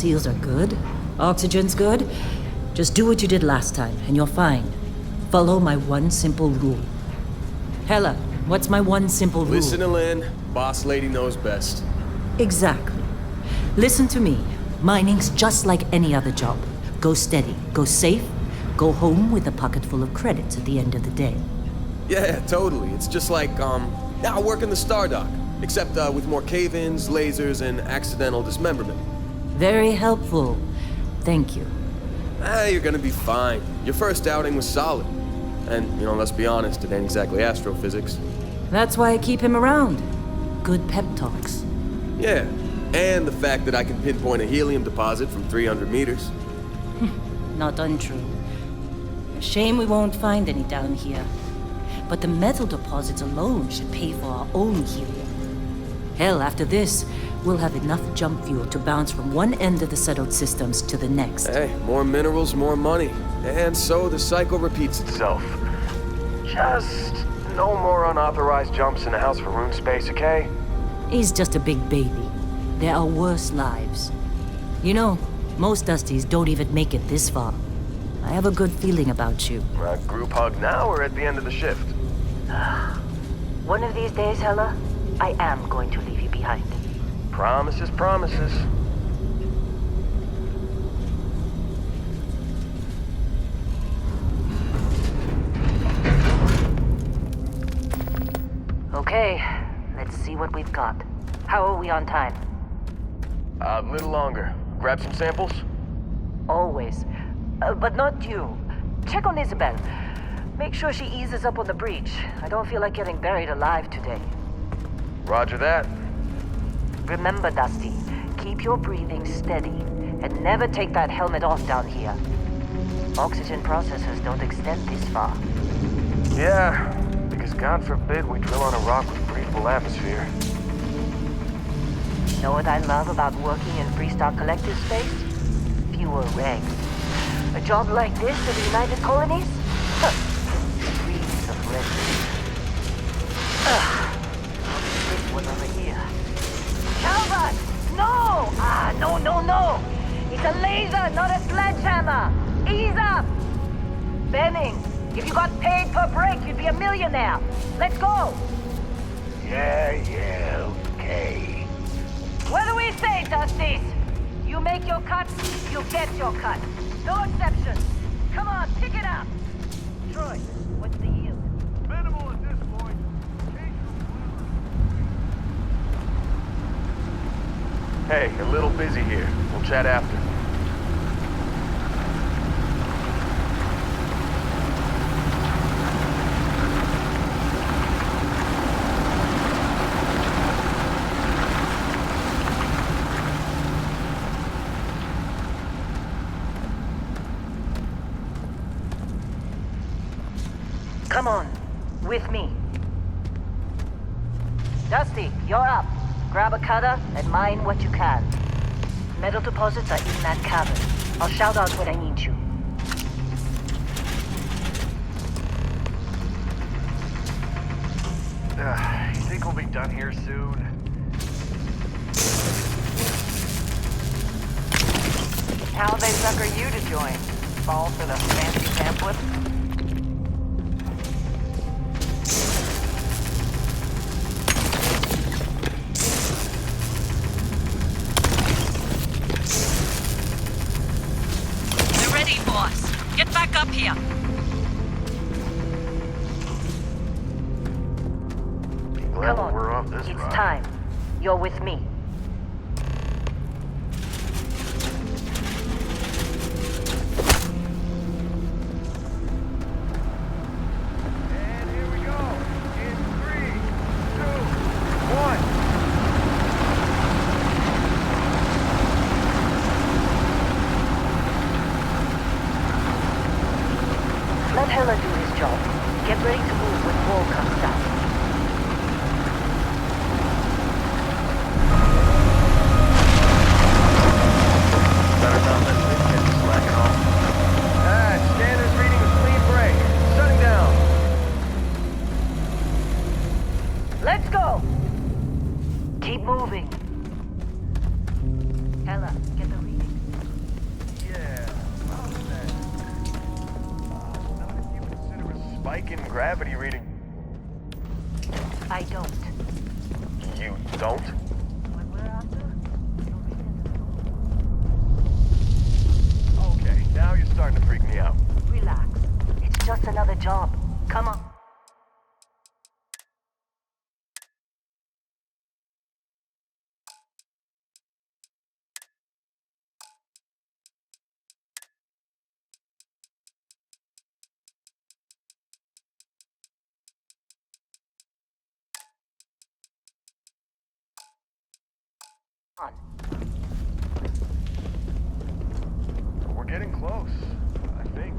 seals are good, oxygen's good, just do what you did last time, and you're fine. Follow my one simple rule. Hella, what's my one simple rule? Listen to Lynn. Boss lady knows best. Exactly. Listen to me. Mining's just like any other job. Go steady, go safe, go home with a pocket full of credits at the end of the day. Yeah, totally. It's just like, I work in the Star Dock. Except with more cave-ins, lasers, and accidental dismemberment. Very helpful. Thank you. You're gonna be fine. Your first outing was solid. And, let's be honest, it ain't exactly astrophysics. That's why I keep him around. Good pep talks. Yeah, and the fact that I can pinpoint a helium deposit from 300 meters. Not untrue. A shame we won't find any down here. But the metal deposits alone should pay for our own helium. Hell, after this, we'll have enough jump fuel to bounce from one end of the settled systems to the next. Hey, more minerals, more money. And so the cycle repeats itself. Just no more unauthorized jumps in the house for rune space, okay? He's just a big baby. There are worse lives. Most Dusties don't even make it this far. I have a good feeling about you. Group hug now or at the end of the shift? One of these days, Hella, I am going to leave you behind. Promises, promises. Okay, let's see what we've got. How are we on time? A little longer. Grab some samples? Always. But not you. Check on Isabel. Make sure she eases up on the breach. I don't feel like getting buried alive today. Roger that. Remember, Dusty, keep your breathing steady and never take that helmet off down here. Oxygen processors don't extend this far. Yeah, because God forbid we drill on a rock with breathable atmosphere. Know what I love about working in Freestar Collective space? Fewer regs. A job like this in the United Colonies? Degrees of red tape. This one over here. Calvert! No! No! It's a laser, not a sledgehammer! Ease up! Benning, if you got paid per break, you'd be a millionaire. Let's go! Yeah, okay. What do we say, Dusties? You make your cut, you get your cut. No exceptions. Come on, pick it up. Troy, what's the yield? Minimal at this point. Hey, a little busy here. We'll chat after. Come on, with me. Dusty, you're up. Grab a cutter and mine what you can. Metal deposits are in that cavern. I'll shout out when I need you. You think we'll be done here soon? How they sucker you to join? Fall for the fancy pamphlet? Get back up here. Come on, we're off this it's ride. time. You're with me. And here we go. In 3, 2, 1. Let Hella do his job. Get ready to move when Wall comes down. Better not let this get slacking off. Standards reading a clean break. Shutting down. Let's go! Keep moving. Hella, get the reading. spike in gravity reading. I don't. You don't? What we're after? Okay, now you're starting to freak me out. Relax. It's just another job. Come on. On. We're getting close, I think.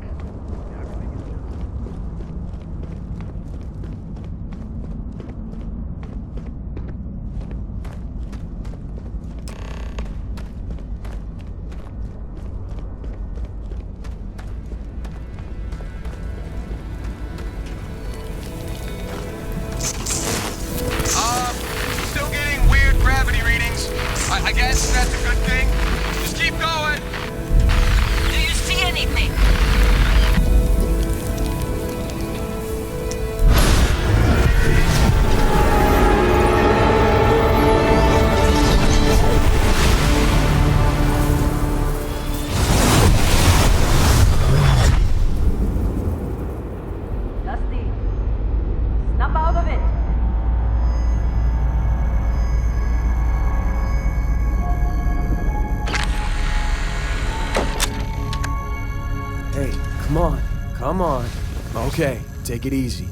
Everything is still getting weird gravity readings. I guess that's a good thing. Just keep going. Do you see anything? Dusty. Snap out of it. Hey, come on. Come on. Okay, take it easy.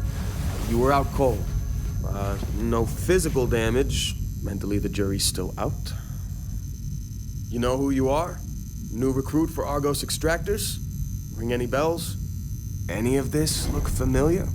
You were out cold. No physical damage. Mentally, the jury's still out. You know who you are? New recruit for Argos Extractors? Ring any bells? Any of this look familiar?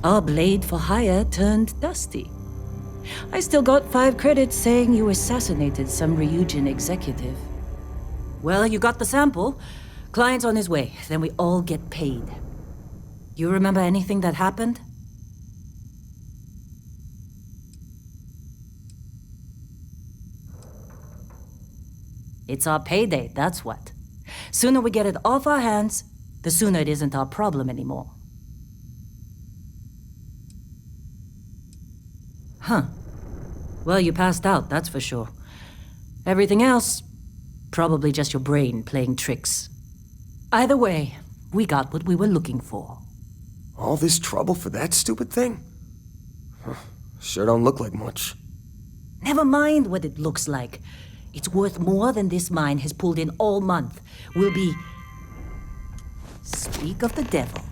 Our blade for hire turned dusty. I still got 5 credits saying you assassinated some Ryujin executive. Well, you got the sample. Client's on his way, then we all get paid. You remember anything that happened? It's our payday, that's what. Sooner we get it off our hands, the sooner it isn't our problem anymore. Huh. Well, you passed out, that's for sure. Everything else, probably just your brain playing tricks. Either way, we got what we were looking for. All this trouble for that stupid thing? Huh, sure don't look like much. Never mind what it looks like. It's worth more than this mine has pulled in all month. We'll be... Speak of the devil.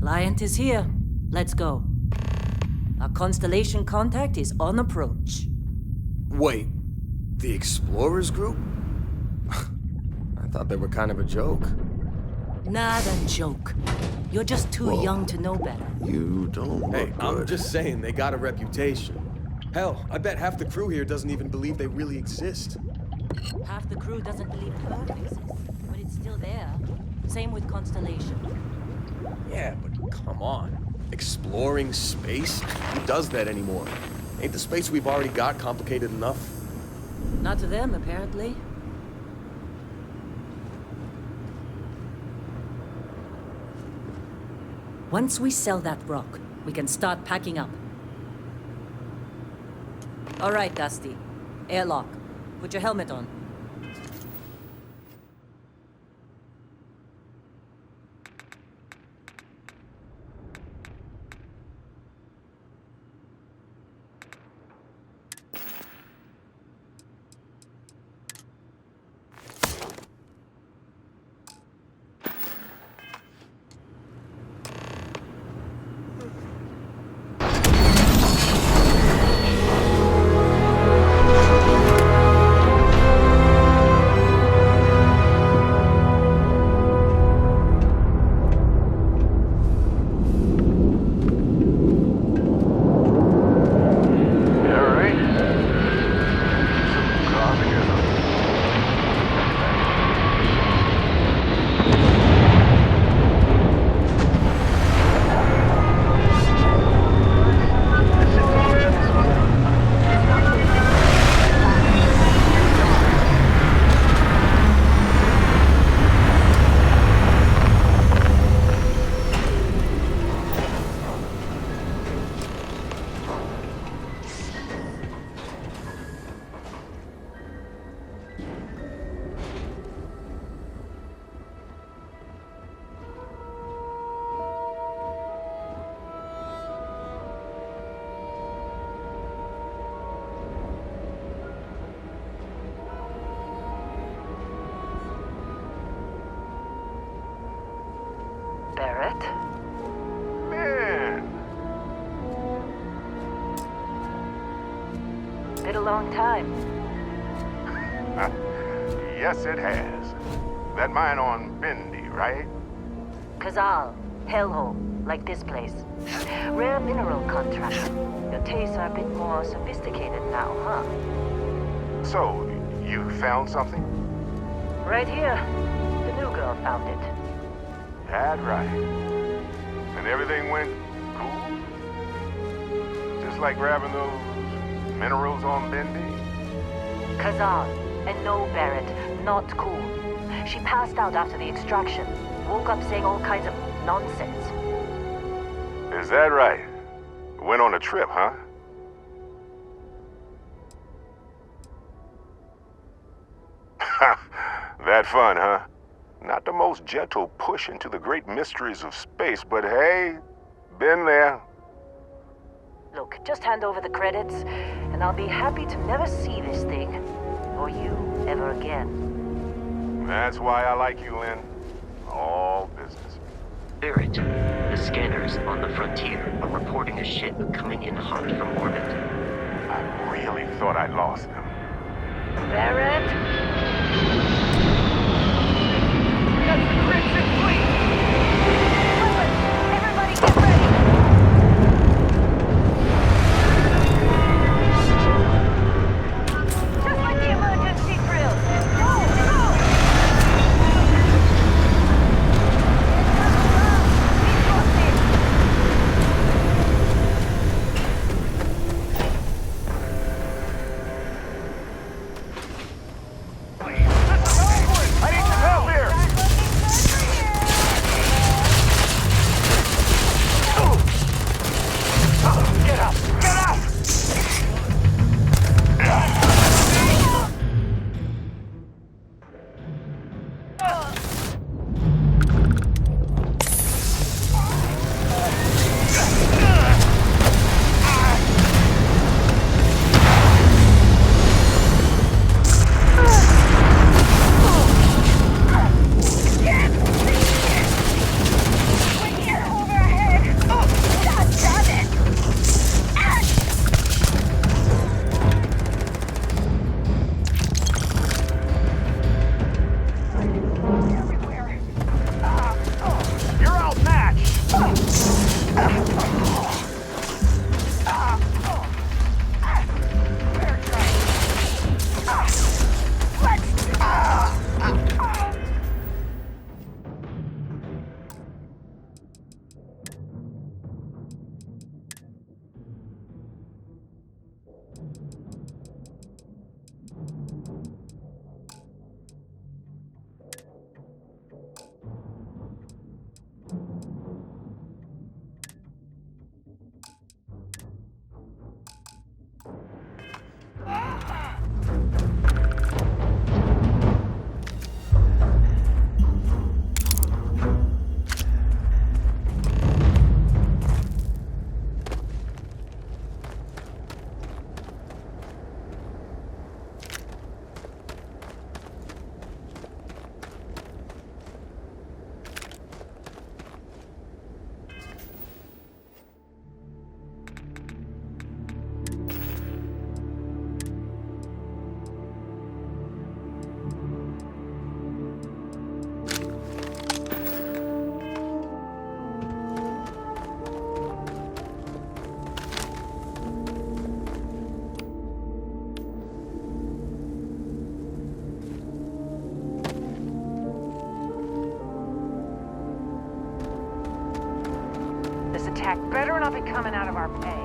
Client is here. Let's go. Our Constellation contact is on approach. Wait, the Explorers group? I thought they were kind of a joke. Not a joke. You're just too young to know better. You don't look Hey, good. I'm just saying, they got a reputation. Hell, I bet half the crew here doesn't even believe they really exist. Half the crew doesn't believe Earth exists, but it's still there. Same with Constellation. Yeah, but come on. Exploring space? Who does that anymore? Ain't the space we've already got complicated enough? Not to them, apparently. Once we sell that rock, we can start packing up. All right, Dusty. Airlock. Put your helmet on. Barrett? Man, Been a long time. yes it has. That mine on Bendy, right? Kazal, hellhole, like this place. Rare mineral contract. Your tastes are a bit more sophisticated now, huh? So, you found something? Right here. The new girl found it. That right. And everything went cool? Just like grabbing those minerals on Bendy? Kazal, and no, Barrett, not cool. She passed out after the extraction. Woke up saying all kinds of nonsense. Is that right? Went on a trip, huh? That fun, huh? Not the most gentle push into the great mysteries of space, but hey, been there. Look, just hand over the credits, and I'll be happy to never see this thing, or you, ever again. That's why I like you, Lynn. All business. Barrett, the scanners on the frontier are reporting a ship coming in hot from orbit. I'm really thought I lost them. Barrett? That's the Crimson Fleet! Weapons! Everybody get ready! Just like the emergency drill! Go! Go! I need some help here! Get up! Get up! You're outmatched! This attack better not be coming out of our pay.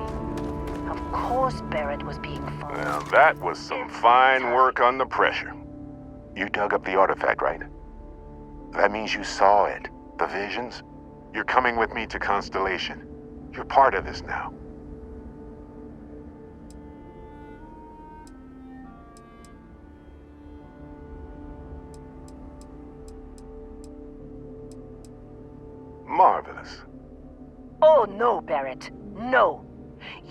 Of course Barrett was being followed. Well, that was some fine work under pressure. You dug up the artifact, right? That means you saw it. The visions? You're coming with me to Constellation. You're part of this now. Marvelous. Oh no, Barrett. No.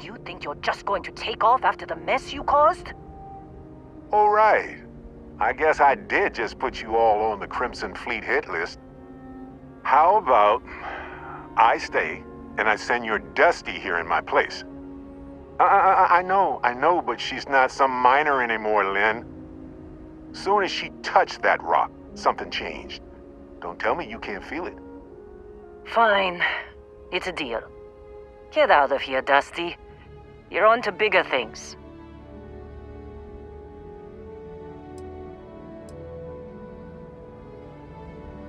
You think you're just going to take off after the mess you caused? All right. I guess I did just put you all on the Crimson Fleet hit list. How about I stay and I send your Dusty here in my place? I know, but she's not some miner anymore, Lynn. Soon as she touched that rock, something changed. Don't tell me you can't feel it. Fine. It's a deal. Get out of here, Dusty. You're on to bigger things.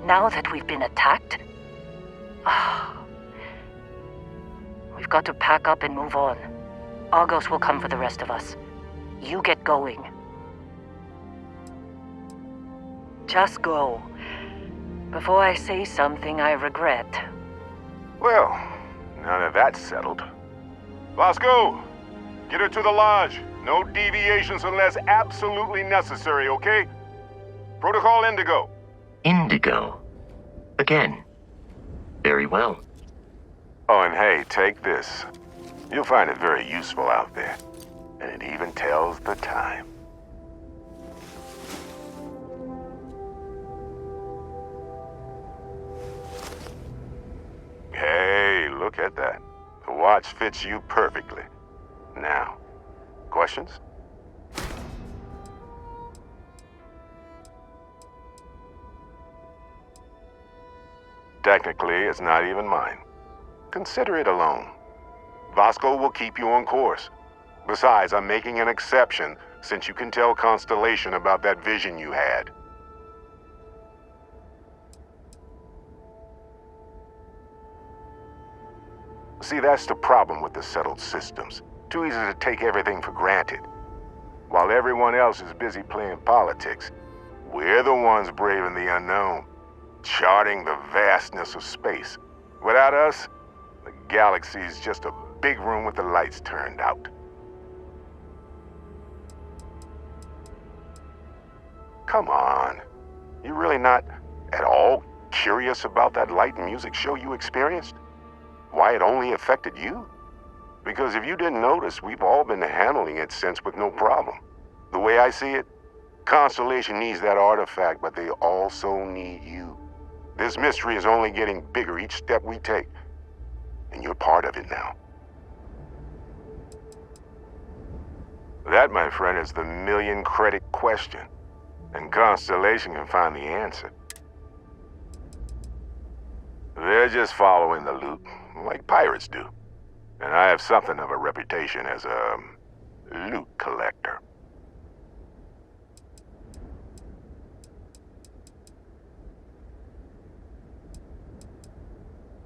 Now that we've been attacked, we've got to pack up and move on. Argos will come for the rest of us. You get going. Just go. Before I say something I regret. Well, now that that's settled. Bosco, get her to the lodge. No deviations unless absolutely necessary, okay? Protocol Indigo. Indigo. Again. Very well. Oh, and hey, take this. You'll find it very useful out there. And it even tells the time. Hey, look at that. The watch fits you perfectly. Now, go questions? Technically, it's not even mine. Consider it a loan. Vasco will keep you on course. Besides, I'm making an exception since you can tell Constellation about that vision you had. See, that's the problem with the settled systems. Too easy to take everything for granted. While everyone else is busy playing politics, we're the ones braving the unknown, charting the vastness of space. Without us, the galaxy's just a big room with the lights turned out. Come on. You're really not at all curious about that light and music show you experienced? Why it only affected you? Because if you didn't notice, we've all been handling it since with no problem. The way I see it, Constellation needs that artifact, but they also need you. This mystery is only getting bigger each step we take, and you're part of it now. That, my friend, is the million-credit question, and Constellation can find the answer. They're just following the loot, like pirates do. And I have something of a reputation as a loot collector.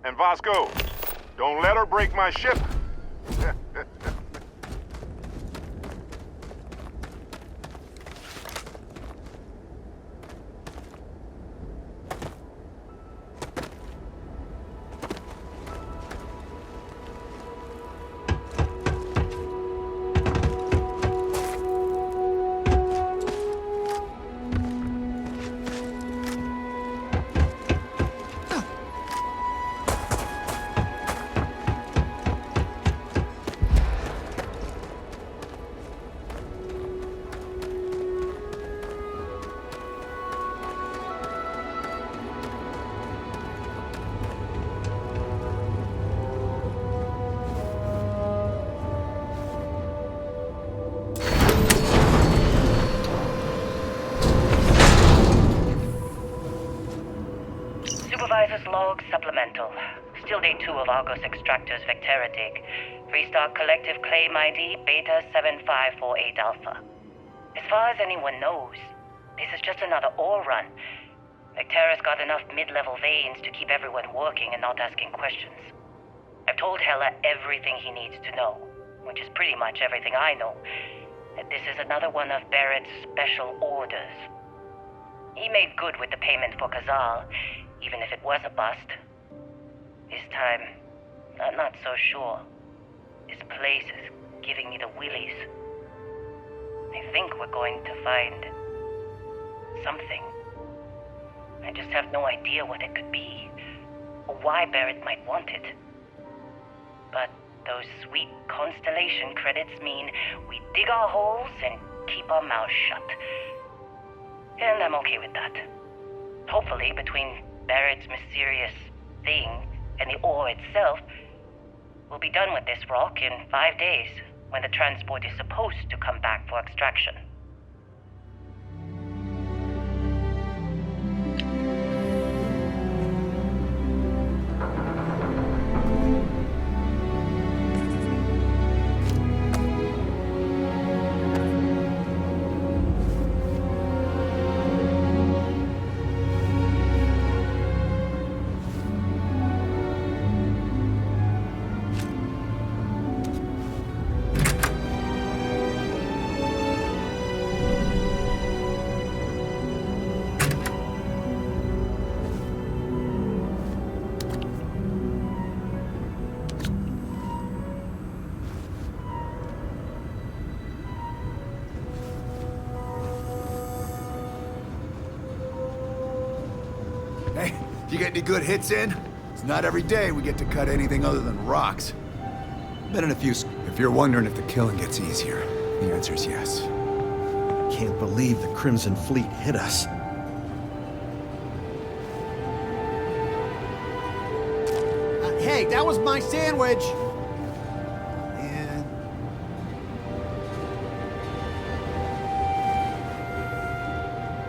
And Vasco, don't let her break my ship. Supervisor's log supplemental. Still day 2 of Argos Extractor's Vectera dig. Freestar Collective Claim ID Beta 7548 Alpha. As far as anyone knows, this is just another ore run. Vectera's got enough mid-level veins to keep everyone working and not asking questions. I've told Hella everything he needs to know, which is pretty much everything I know. That this is another one of Barrett's special orders. He made good with the payment for Kazal, even if it was a bust. This time, I'm not so sure. This place is giving me the willies. I think we're going to find something. I just have no idea what it could be, or why Barrett might want it. But those sweet Constellation credits mean we dig our holes and keep our mouths shut. And I'm okay with that. Hopefully, between Barrett's mysterious thing and the ore itself, we'll be done with this rock in 5 days, when the transport is supposed to come back for extraction. Hey, you get any good hits in? It's not every day we get to cut anything other than rocks. Been in a few... If you're wondering if the killing gets easier, the answer is yes. Can't believe the Crimson Fleet hit us. Hey, that was my sandwich!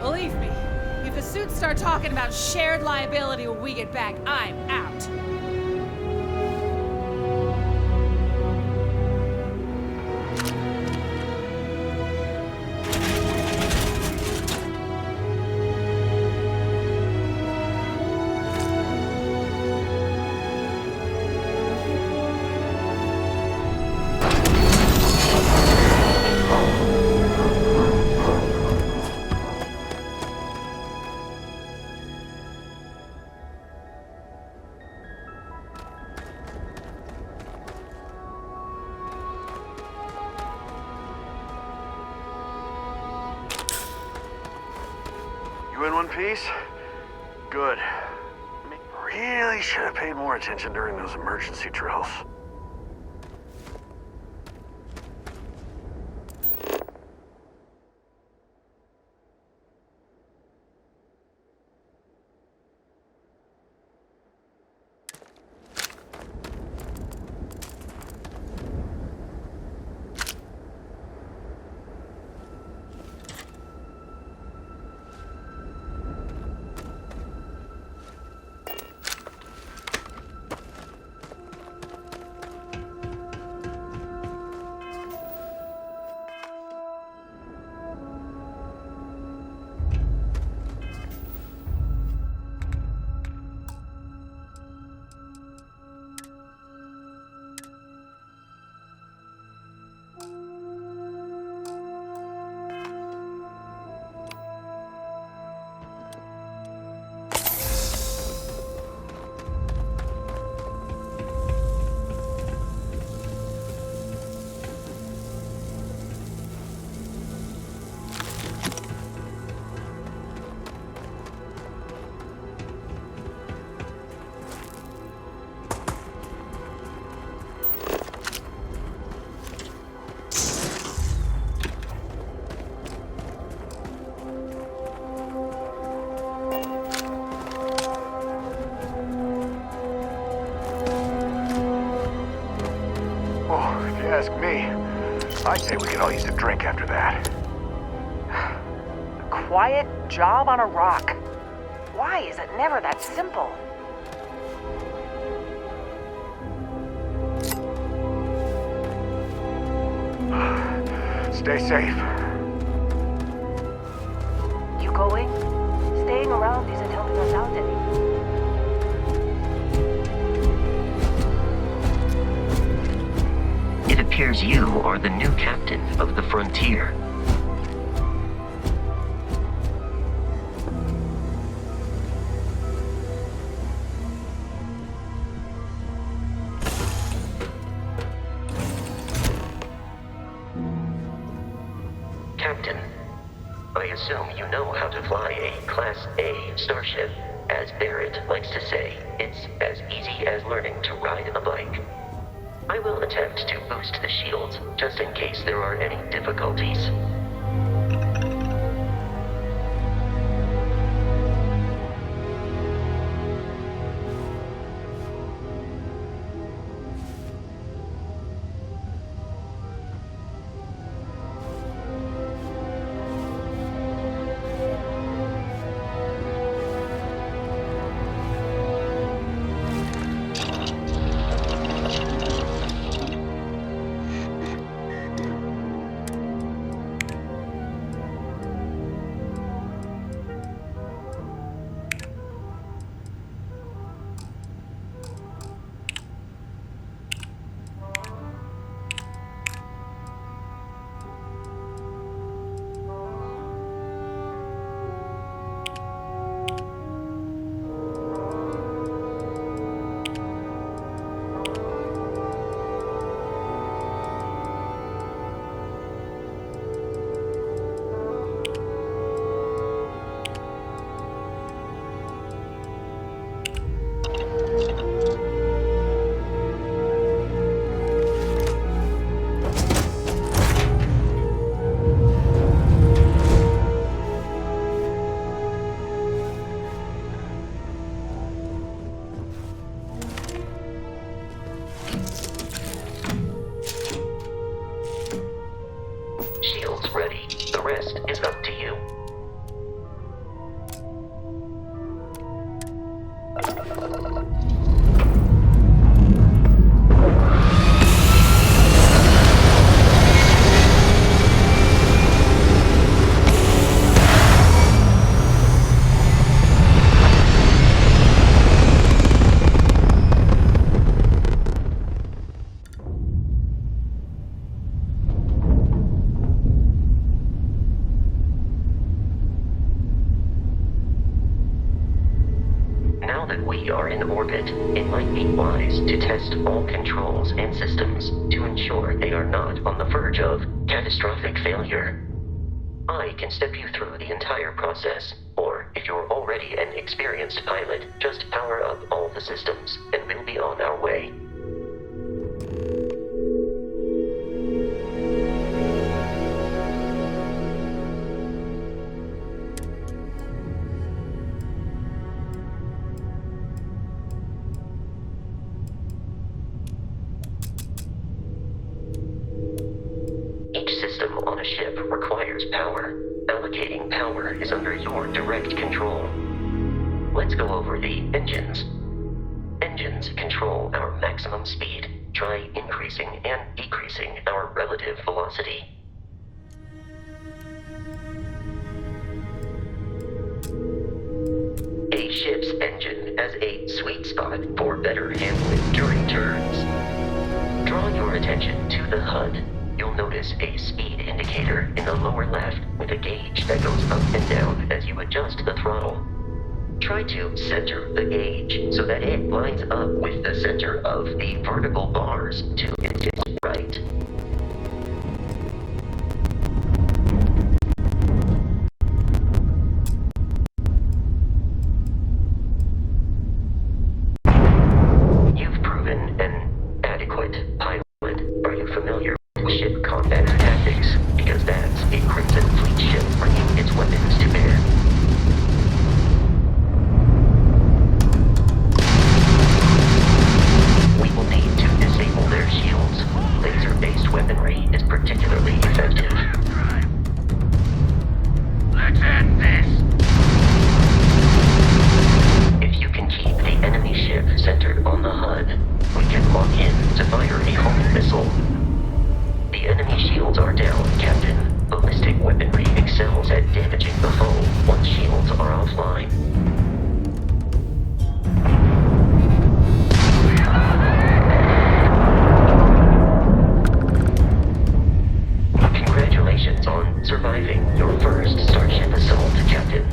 Believe me, if the suits start talking about shared liability when we get back, I'm out. You in one piece? Good. Really should have paid more attention during those emergency drills. Ask me, I'd say we could all use a drink after that. A quiet job on a rock. Why is it never that simple? Stay safe. You going? Staying around isn't helping us out any. It appears you are the new captain of the Frontier. Captain, I assume you know how to fly a Class A starship. As Barrett likes to say, it's as easy as learning to ride a bike. I will attempt to boost the shields, just in case there are any difficulties. Now that we are in orbit, it might be wise to test all controls and systems to ensure they are not on the verge of catastrophic failure. I can step you through the entire process, or if you're already an experienced pilot, just power up all the systems, and we'll be on our way. Each system on a ship requires power. Allocating power is under your direct control. Let's go over the engines. Engines control our maximum speed. Try increasing and decreasing our relative velocity. A ship's engine has a sweet spot for better handling during turns. Draw your attention to the HUD. You'll notice a speed indicator in the lower left with a gauge that goes up and down as you adjust the throttle. Try to center the gauge so that it lines up with the center of the vertical bars to its right. You've proven an adequate pilot. Are you familiar with ship combat tactics? Because that's a Crimson Fleet ship bringing its weapons to bear. We will need to disable their shields. Laser-based weaponry is particularly effective. Let's end this! If you can keep the enemy ship centered on the HUD, we can lock in to fire a homing missile. The enemy shields are down, Captain. Ballistic weaponry excels at damaging the foe once shields are offline. Congratulations on surviving your first Starship assault, Captain.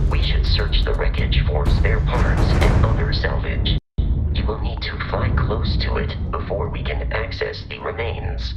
We should search the wreckage for spare parts and other salvage. You will need to fly close to it before we can access the remains.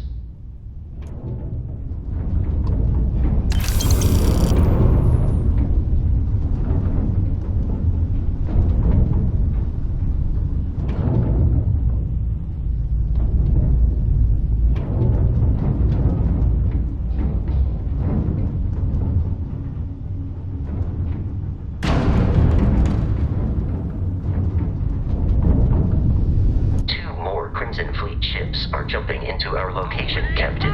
Crimson Fleet ships are jumping into our location, Captain.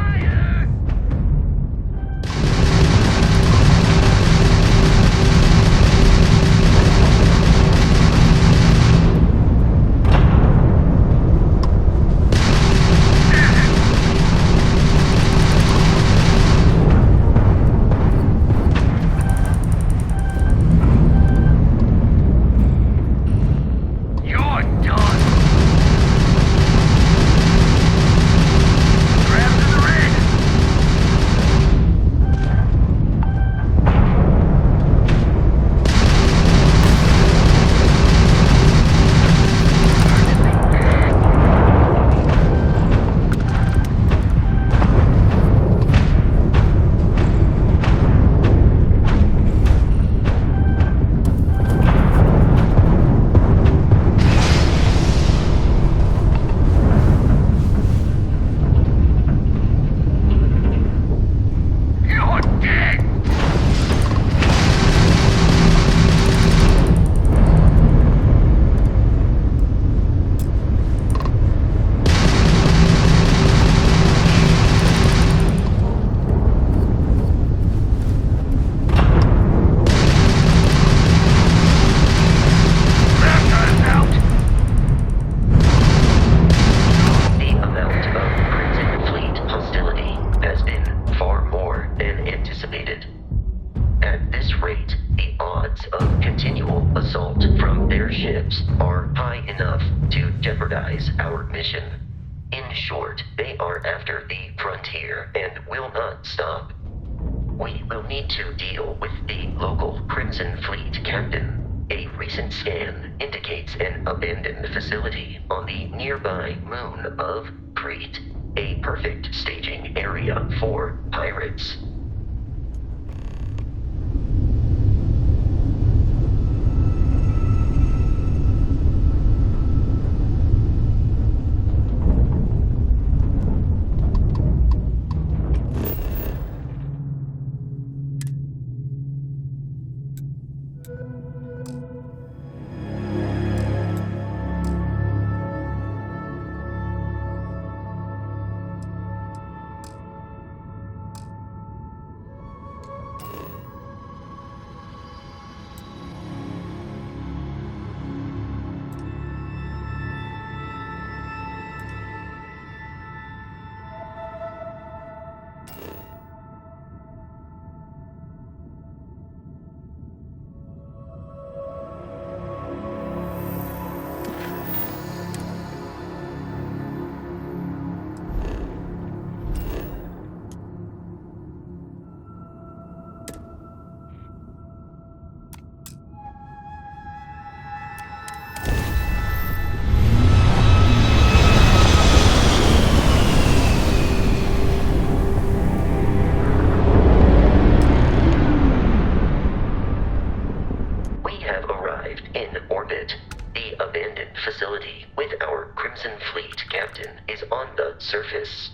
Jeopardize our mission. In short, they are after the frontier and will not stop. We will need to deal with the local Crimson Fleet captain. A recent scan indicates an abandoned facility on the nearby moon of Crete. A perfect staging area for pirates. Facility with our Crimson Fleet captain is on the surface.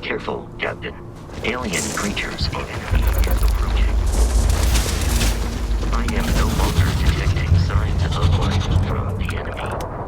Careful, Captain. Alien creatures or enemy is approaching. I am no longer detecting signs of life from the enemy.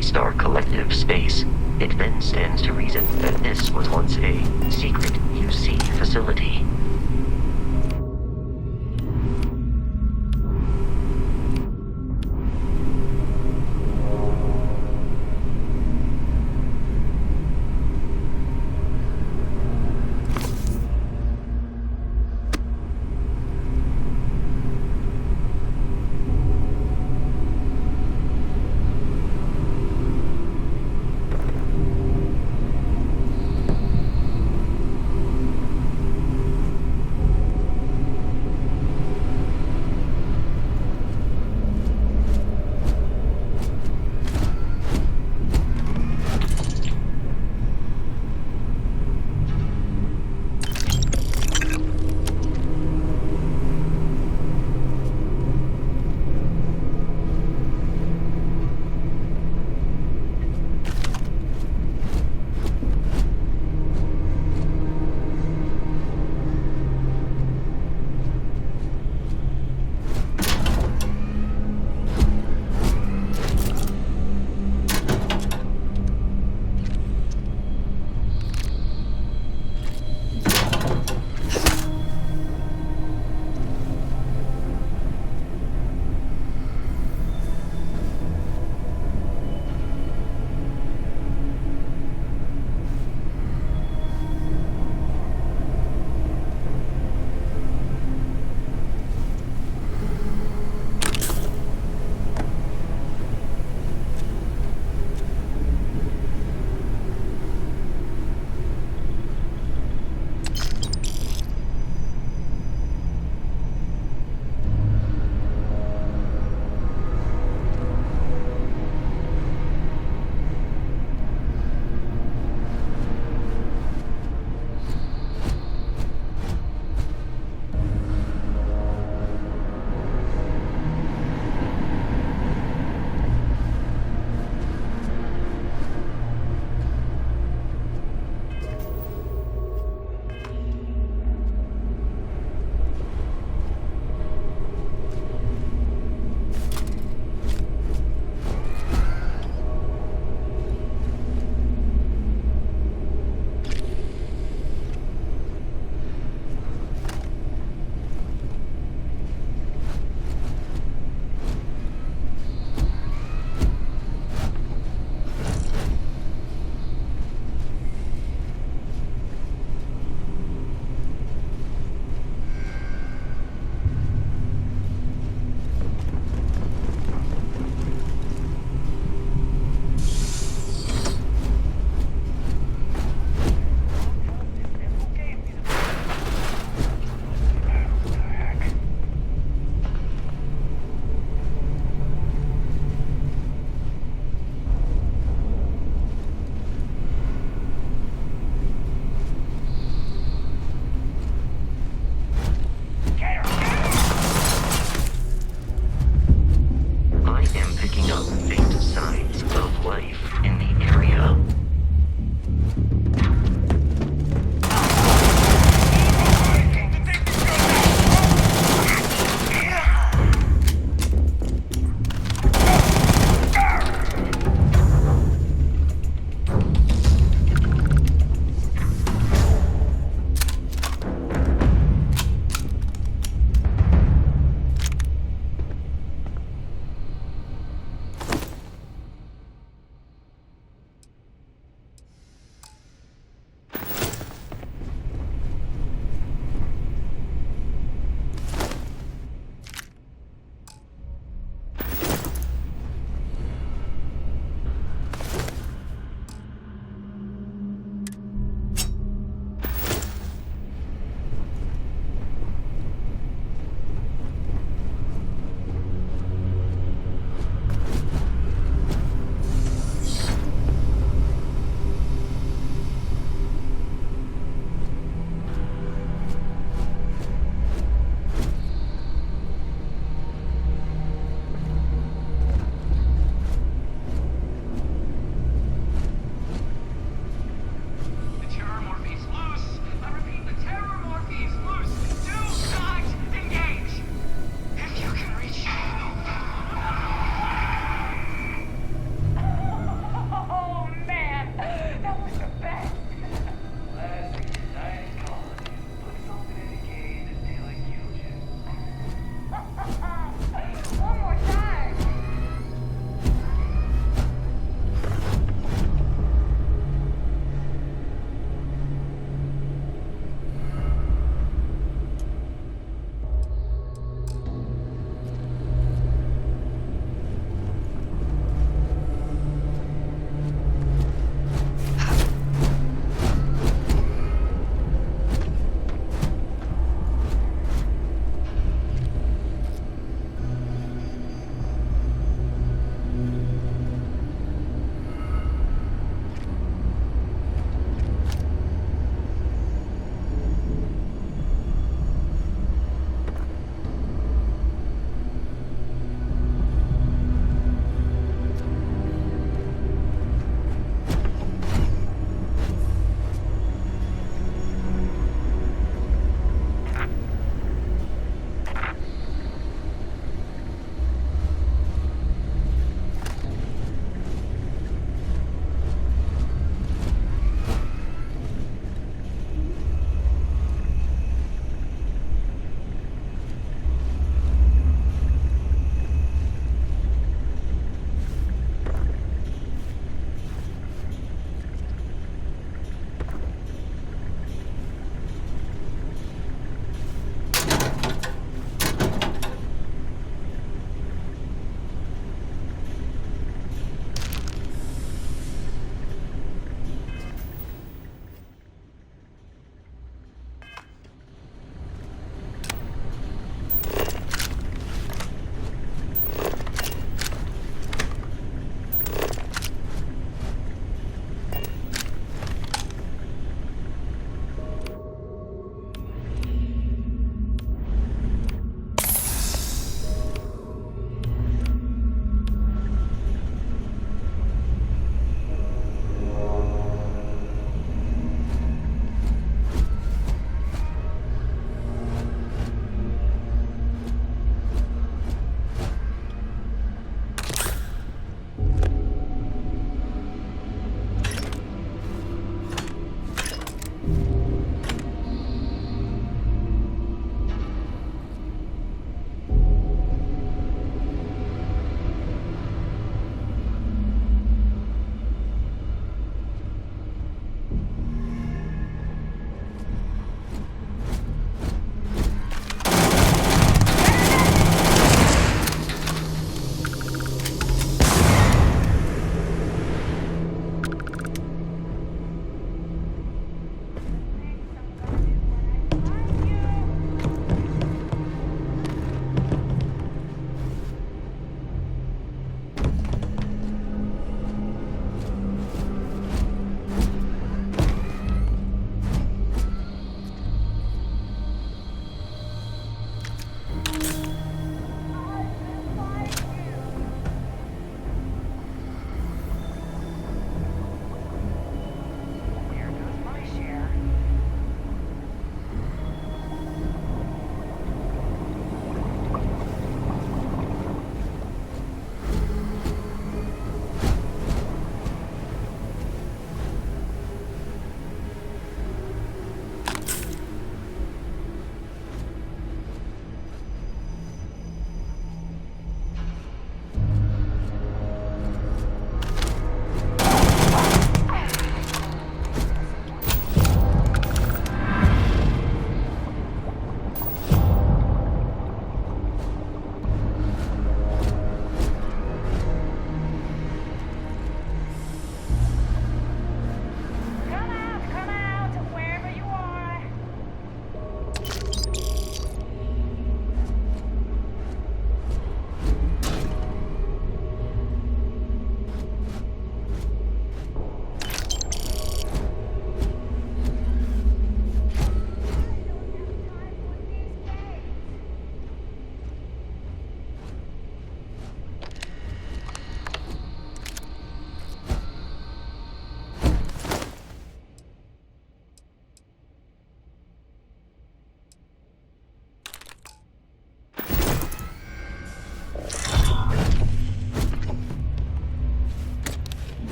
Star Collective space. It then stands to reason that this was once a secret UC facility.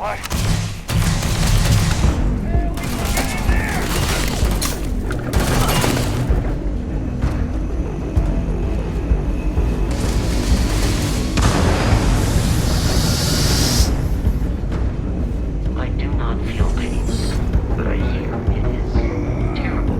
What? I do not feel pain, but I hear it is terrible.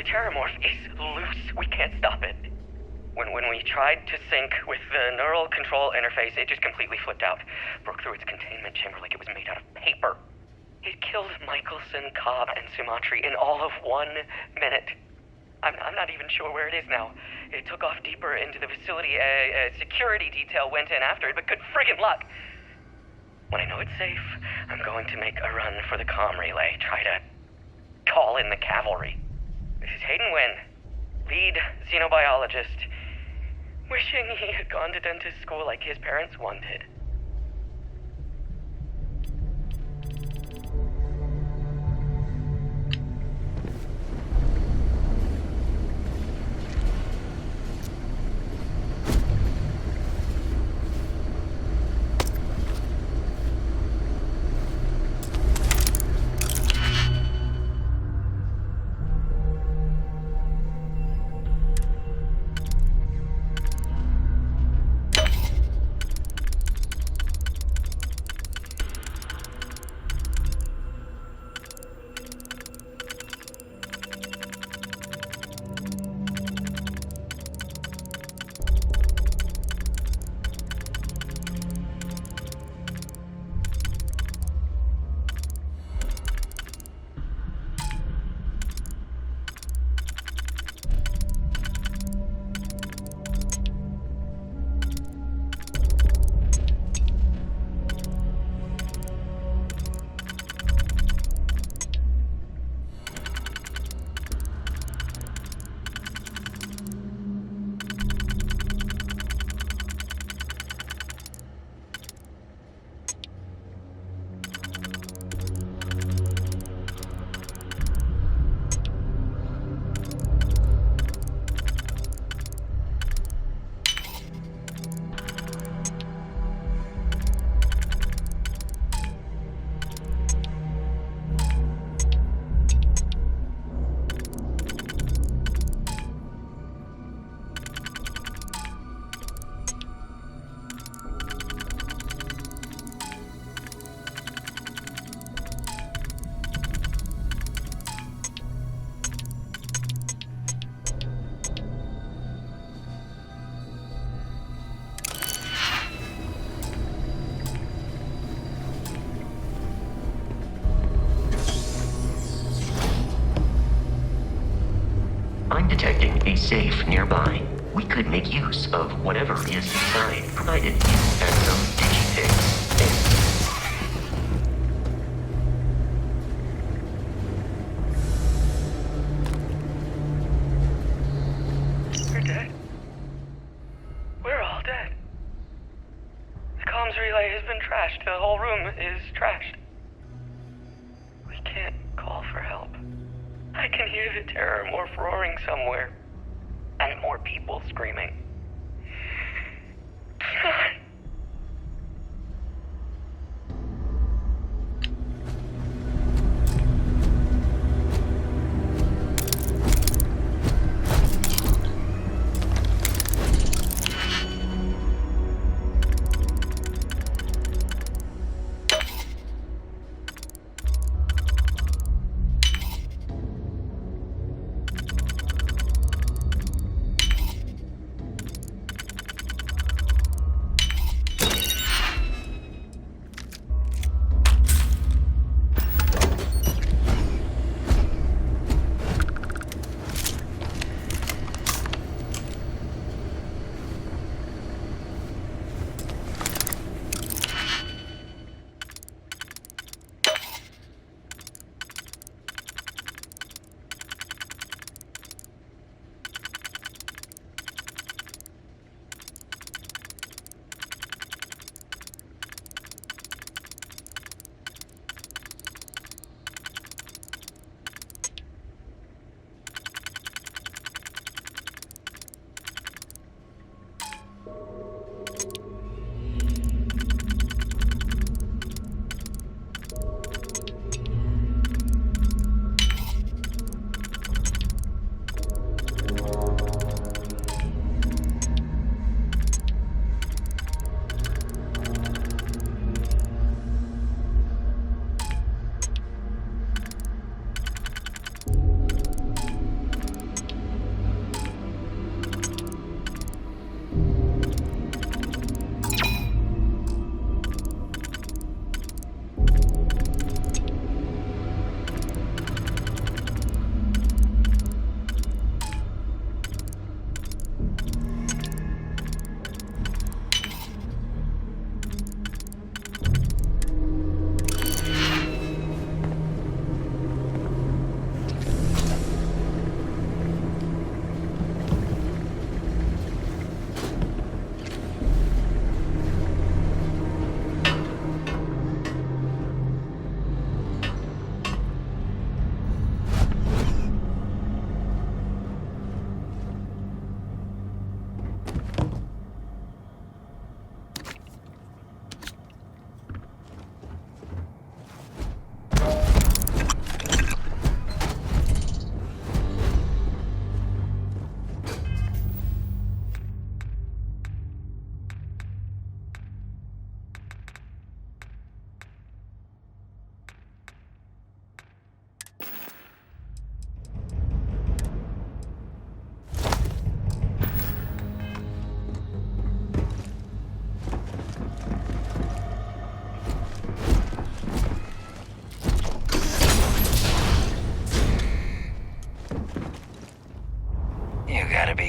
Terramorph is loose. We can't stop it. When we tried to sync with the neural control interface, it just completely flipped out. Broke through its containment chamber like it was made out of paper. It killed Michelson, Cobb, and Sumatri in all of 1 minute. I'm not even sure where it is now. It took off deeper into the facility. A security detail went in after it, but good friggin' luck. When I know it's safe, I'm going to make a run for the comm relay. Try to call in the cavalry. This is Hayden Wynn, lead xenobiologist. Wishing he had gone to dentist school like his parents wanted. safe nearby. We could make use of whatever is inside, provided you have some digipicks. We're dead. We're all dead. The comms relay has been trashed. The whole room is trashed. We can't call for help. I can hear the terror morph roaring somewhere. And more people screaming. God.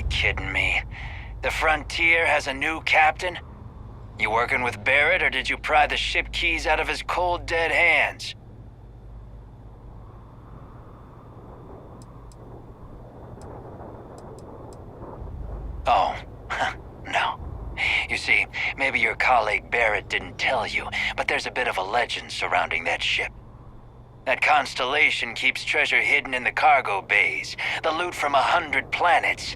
Kidding me. The Frontier has a new captain? You working with Barrett, or did you pry the ship keys out of his cold, dead hands? Oh, no. You see, maybe your colleague Barrett didn't tell you, but there's a bit of a legend surrounding that ship. That constellation keeps treasure hidden in the cargo bays, the loot from 100 planets,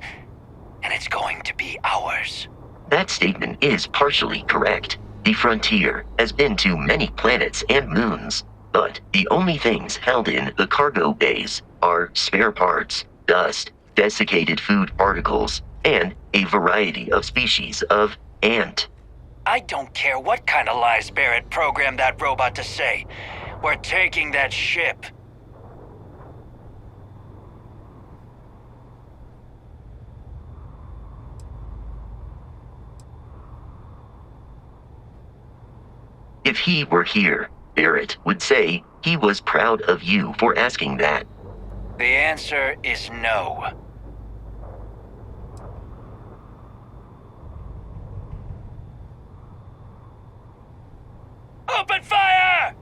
and it's going to be ours. That statement is partially correct. The Frontier has been to many planets and moons, but the only things held in the cargo bays are spare parts, dust, desiccated food particles, and a variety of species of ant. I don't care what kind of lies Barrett programmed that robot to say. We're taking that ship. If he were here, Barrett would say he was proud of you for asking that. The answer is no. Open fire!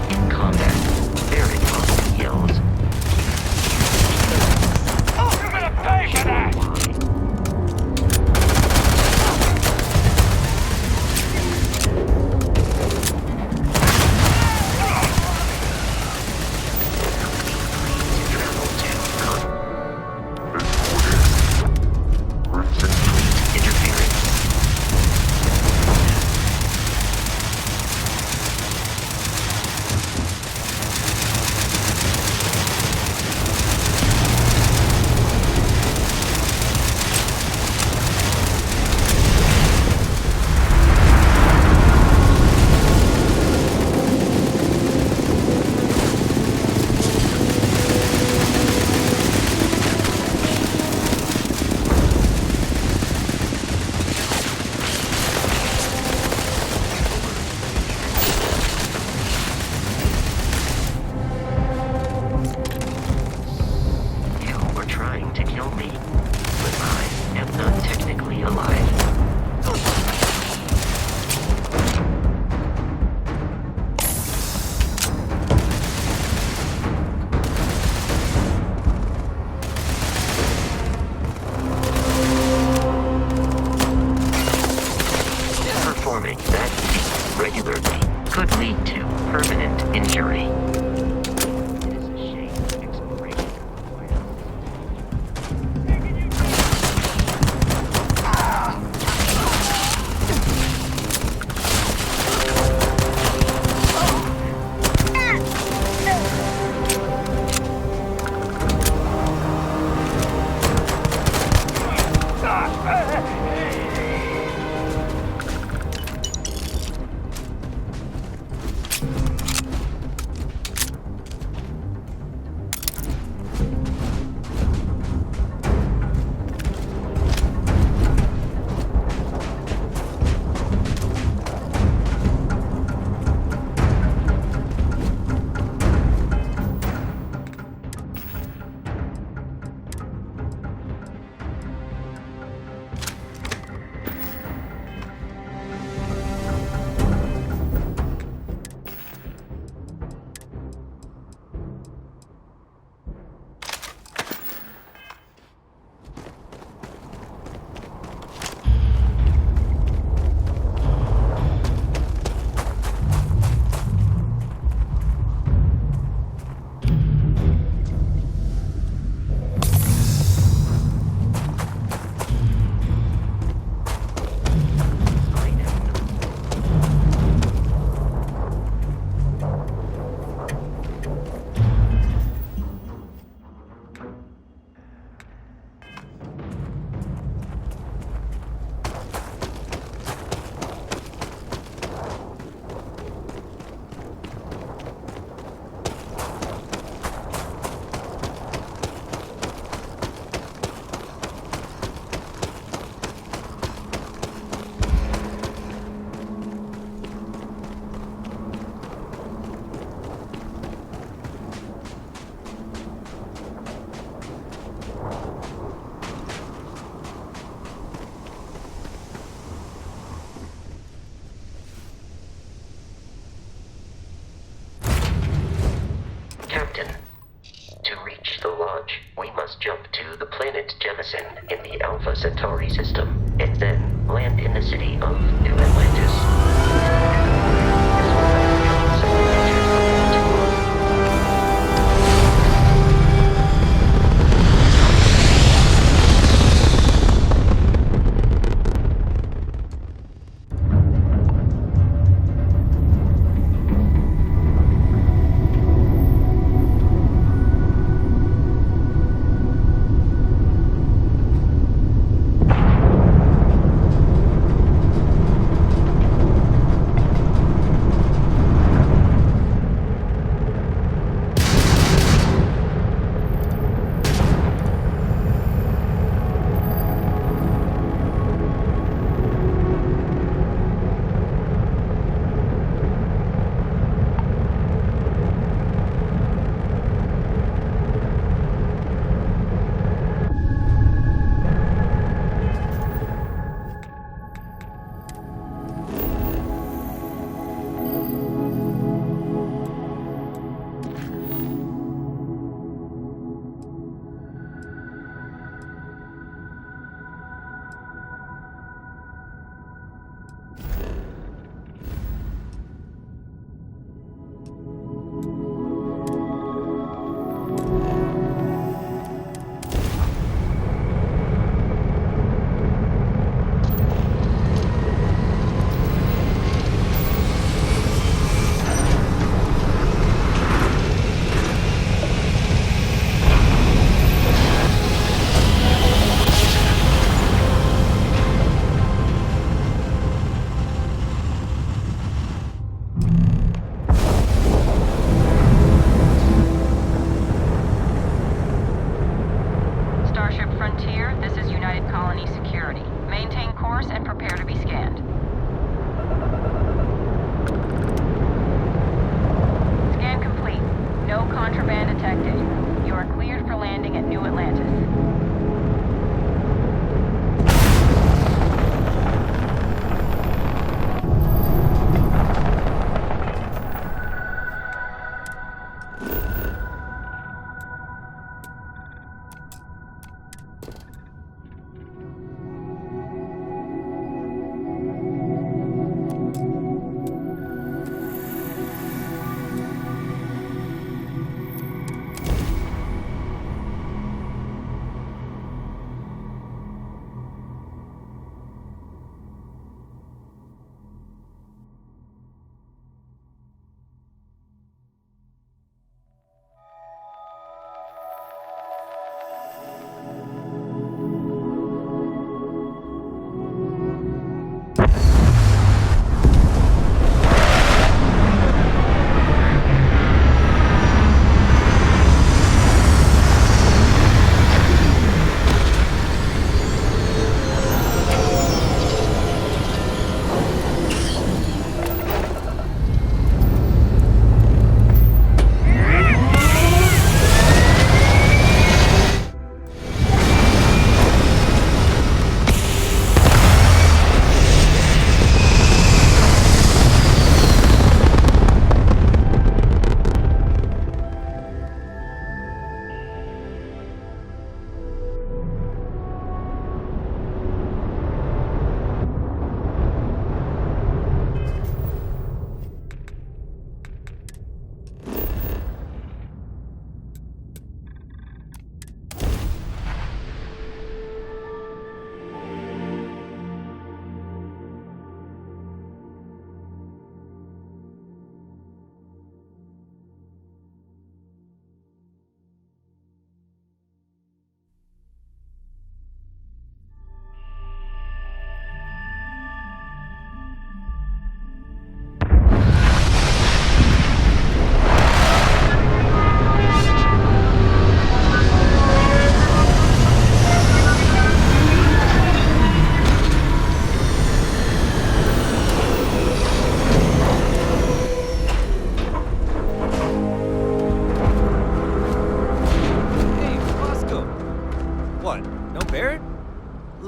In combat, Barrett often yells, You're gonna pay for that! travel to Crimson Fleet interference. You were trying to kill me, but I am not technically alive. Performing that feat regularly could lead to permanent injury. It is a shame exploration.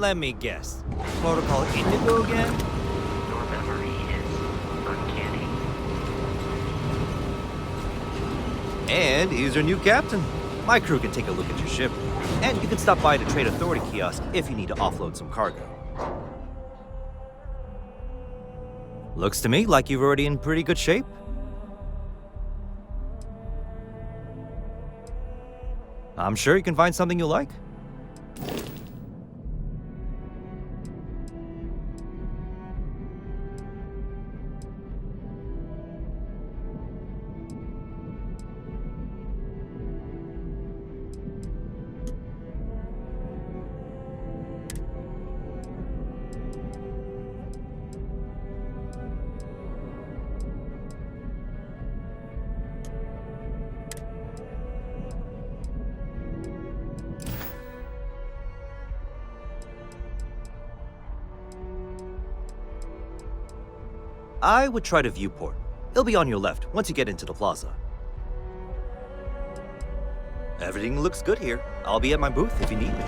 Let me guess. Protocol Indigo again? Your memory is uncanny. And he's our new captain. My crew can take a look at your ship. And you can stop by the Trade Authority kiosk if you need to offload some cargo. Looks to me like you're already in pretty good shape. I'm sure you can find something you like. I would try the viewport. It'll be on your left once you get into the plaza. Everything looks good here. I'll be at my booth if you need me.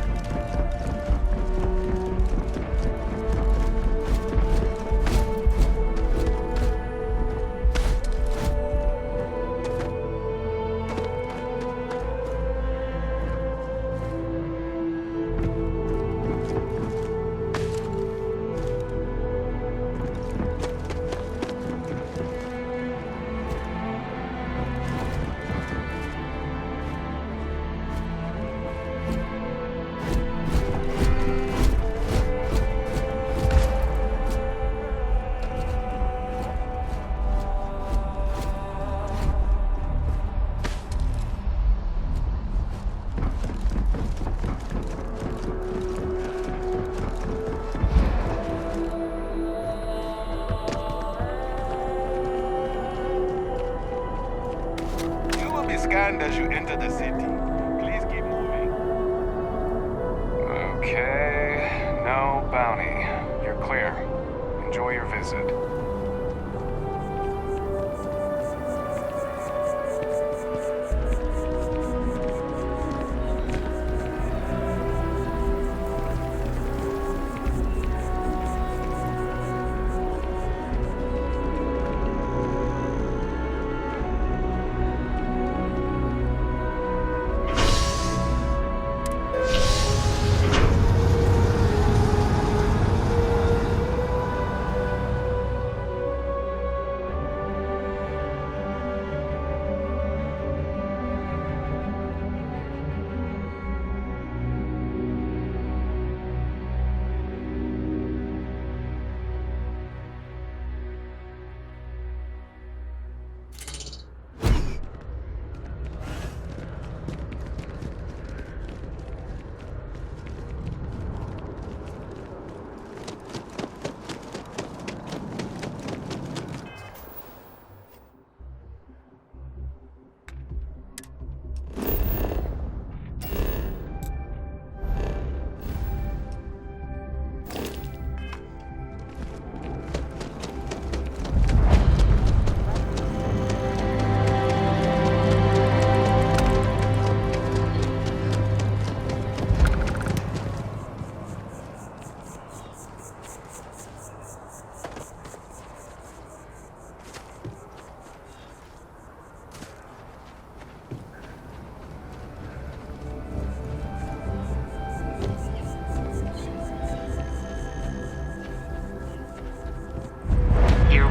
Scanned as you enter the city. Please keep moving. Okay, no bounty. You're clear. Enjoy your visit.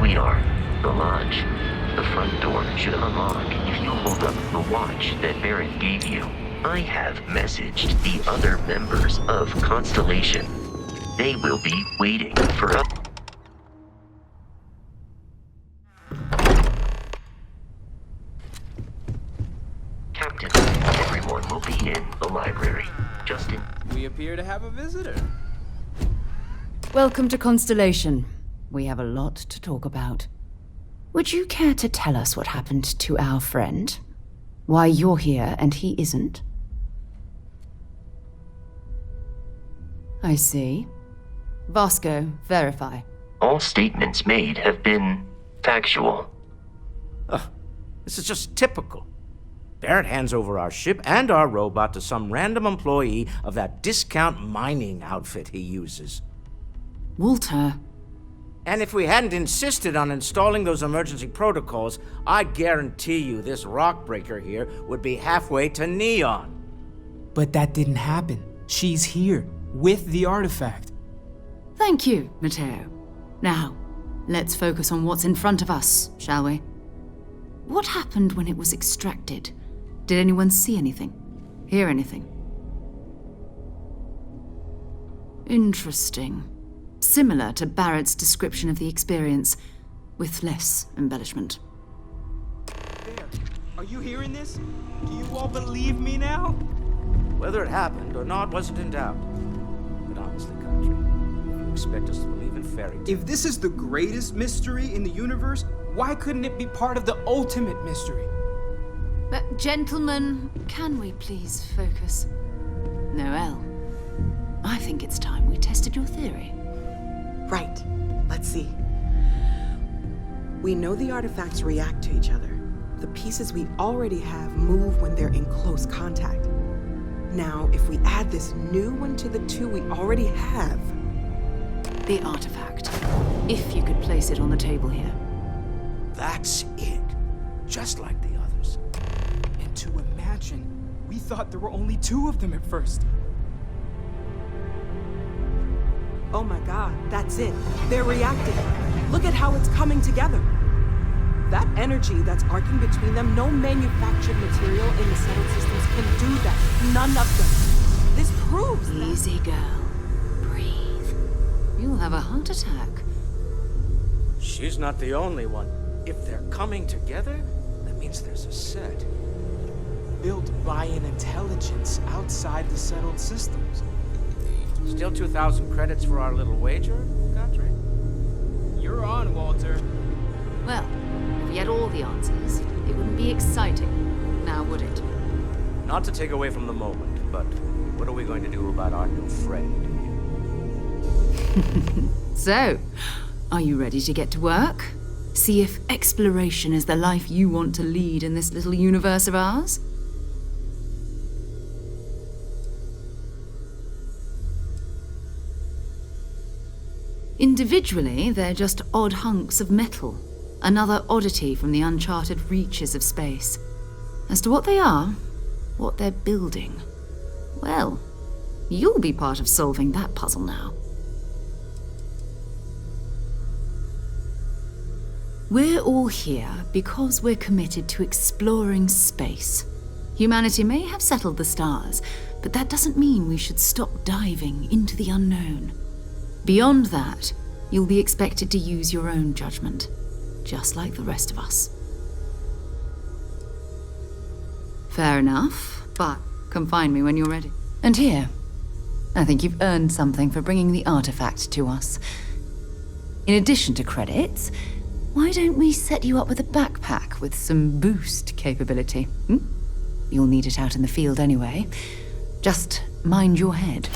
We are. The lodge. The front door should unlock if you hold up the watch that Barrett gave you. I have messaged the other members of Constellation. They will be waiting for us. Captain, everyone will be in the library. Justin. We appear to have a visitor. Welcome to Constellation. We have a lot to talk about. Would you care to tell us what happened to our friend? Why you're here and he isn't? I see. Vasco, verify. All statements made have been factual. This is just typical. Barrett hands over our ship and our robot to some random employee of that discount mining outfit he uses. Walter. And if we hadn't insisted on installing those emergency protocols, I guarantee you this rock breaker here would be halfway to Neon. But that didn't happen. She's here, with the artifact. Thank you, Matteo. Now, let's focus on what's in front of us, shall we? What happened when it was extracted? Did anyone see anything? Hear anything? Interesting. Similar to Barrett's description of the experience, with less embellishment. There. Are you hearing this? Do you all believe me now? Whether it happened or not wasn't in doubt. But honestly, Country, if you expect us to believe in fairy tales... If this is the greatest mystery in the universe, why couldn't it be part of the ultimate mystery? But gentlemen, can we please focus? Noelle, I think it's time we tested your theory. Right. Let's see. We know the artifacts react to each other. The pieces we already have move when they're in close contact. Now, if we add this new one to the two we already have... The artifact. If you could place it on the table here. That's it. Just like the others. And to imagine, we thought there were only 2 of them at first. Oh my god, that's it. They're reacting. Look at how it's coming together. That energy that's arcing between them, no manufactured material in the settled systems can do that. None of them. This proves that... Easy, girl. Breathe. You'll have a heart attack. She's not the only one. If they're coming together, that means there's a set. Built by an intelligence outside the settled systems. Still 2,000 credits for our little wager, Country? You're on, Walter. Well, if we had all the answers, it wouldn't be exciting, now would it? Not to take away from the moment, but what are we going to do about our new friend? So, are you ready to get to work? See if exploration is the life you want to lead in this little universe of ours? Individually, they're just odd hunks of metal. Another oddity from the uncharted reaches of space. As to what they are, what they're building, well, you'll be part of solving that puzzle now. We're all here because we're committed to exploring space. Humanity may have settled the stars, but that doesn't mean we should stop diving into the unknown. Beyond that, you'll be expected to use your own judgment, just like the rest of us. Fair enough, but come find me when you're ready. And here, I think you've earned something for bringing the artifact to us. In addition to credits, why don't we set you up with a backpack with some boost capability? You'll need it out in the field anyway. Just mind your head.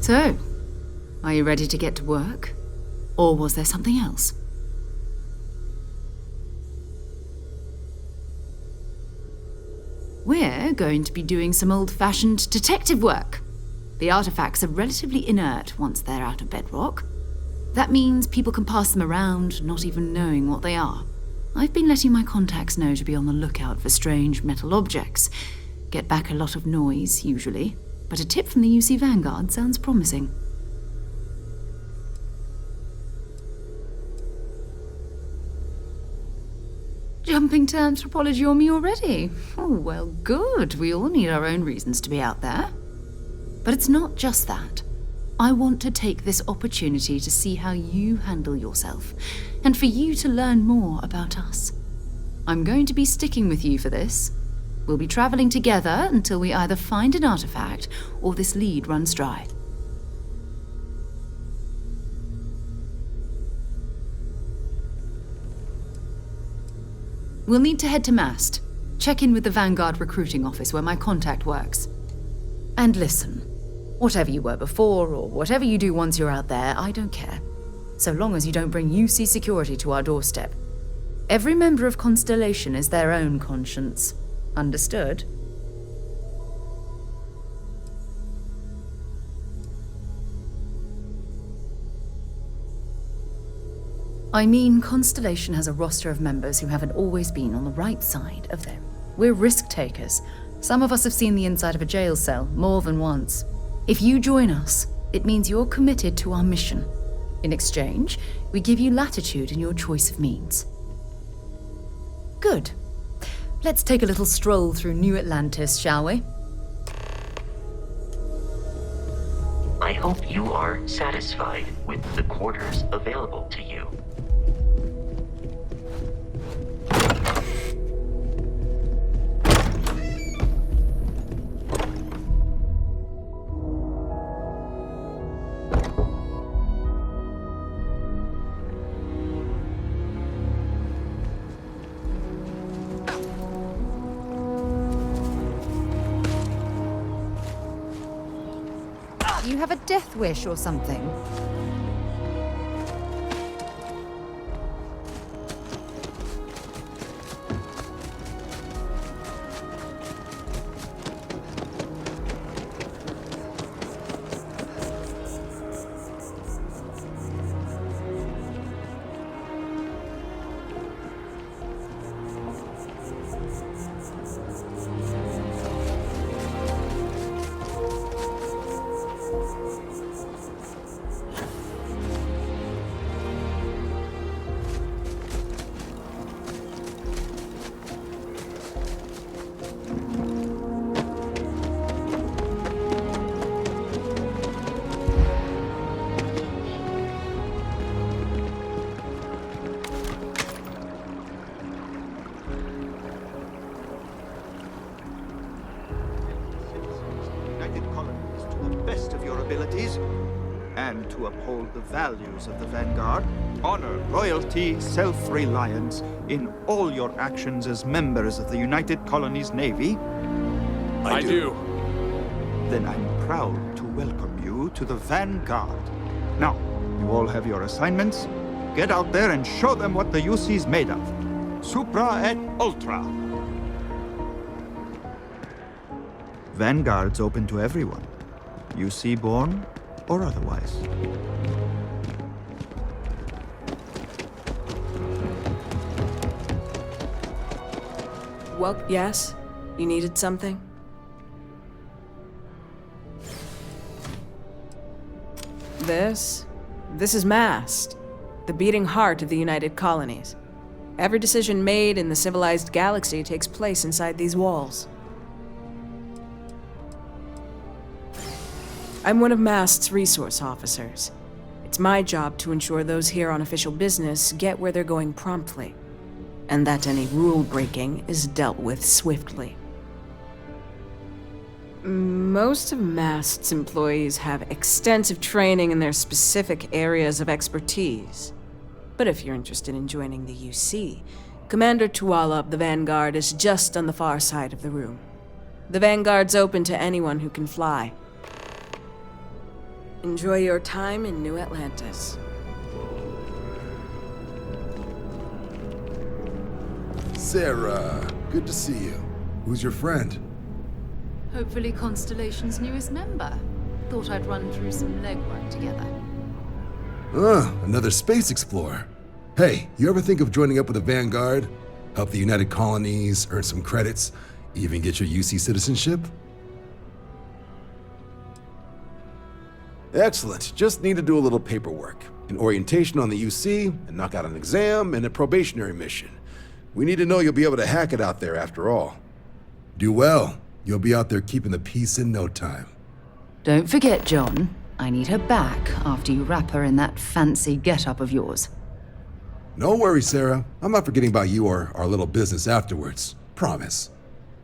So, are you ready to get to work? Or was there something else? We're going to be doing some old-fashioned detective work. The artifacts are relatively inert once they're out of bedrock. That means people can pass them around, not even knowing what they are. I've been letting my contacts know to be on the lookout for strange metal objects. Get back a lot of noise, usually, but a tip from the UC Vanguard sounds promising. Jumping to anthropology on me already? Oh, well, good. We all need our own reasons to be out there. But it's not just that. I want to take this opportunity to see how you handle yourself, and for you to learn more about us. I'm going to be sticking with you for this. We'll be traveling together until we either find an artifact or this lead runs dry. We'll need to head to Mast. check in with the Vanguard recruiting office where my contact works. And listen, whatever you were before, or whatever you do once you're out there, I don't care. So long as you don't bring UC security to our doorstep. Every member of Constellation is their own conscience. Understood? I mean, Constellation has a roster of members who haven't always been on the right side of them. We're risk takers. Some of us have seen the inside of a jail cell more than once. If you join us, it means you're committed to our mission. In exchange, we give you latitude in your choice of means. Good. Let's take a little stroll through New Atlantis, shall we? I hope you are satisfied with the quarters available to you. You have a death wish or something? And to uphold the values of the Vanguard, honor, loyalty, self-reliance in all your actions as members of the United Colonies Navy. I do. Then I'm proud to welcome you to the Vanguard. Now, you all have your assignments. Get out there and show them what the UC's made of. Supra et Ultra. Vanguard's open to everyone. UC born or otherwise. Well, yes? You needed something? This is Mast, the beating heart of the United Colonies. Every decision made in the civilized galaxy takes place inside these walls. I'm one of Mast's resource officers. It's my job to ensure those here on official business get where they're going promptly, and that any rule breaking is dealt with swiftly. Most of Mast's employees have extensive training in their specific areas of expertise. But if you're interested in joining the UC, Commander Tuala of the Vanguard is just on the far side of the room. The Vanguard's open to anyone who can fly. Enjoy your time in New Atlantis. Sarah, good to see you. Who's your friend? Hopefully Constellation's newest member. Thought I'd run through some legwork together. Another space explorer. Hey, you ever think of joining up with the Vanguard? Help the United Colonies, earn some credits, even get your UC citizenship? Excellent. Just need to do a little paperwork. An orientation on the UC, and knock out an exam, and a probationary mission. We need to know you'll be able to hack it out there after all. Do well. You'll be out there keeping the peace in no time. Don't forget, John. I need her back after you wrap her in that fancy get-up of yours. No worries, Sarah. I'm not forgetting about you or our little business afterwards. Promise.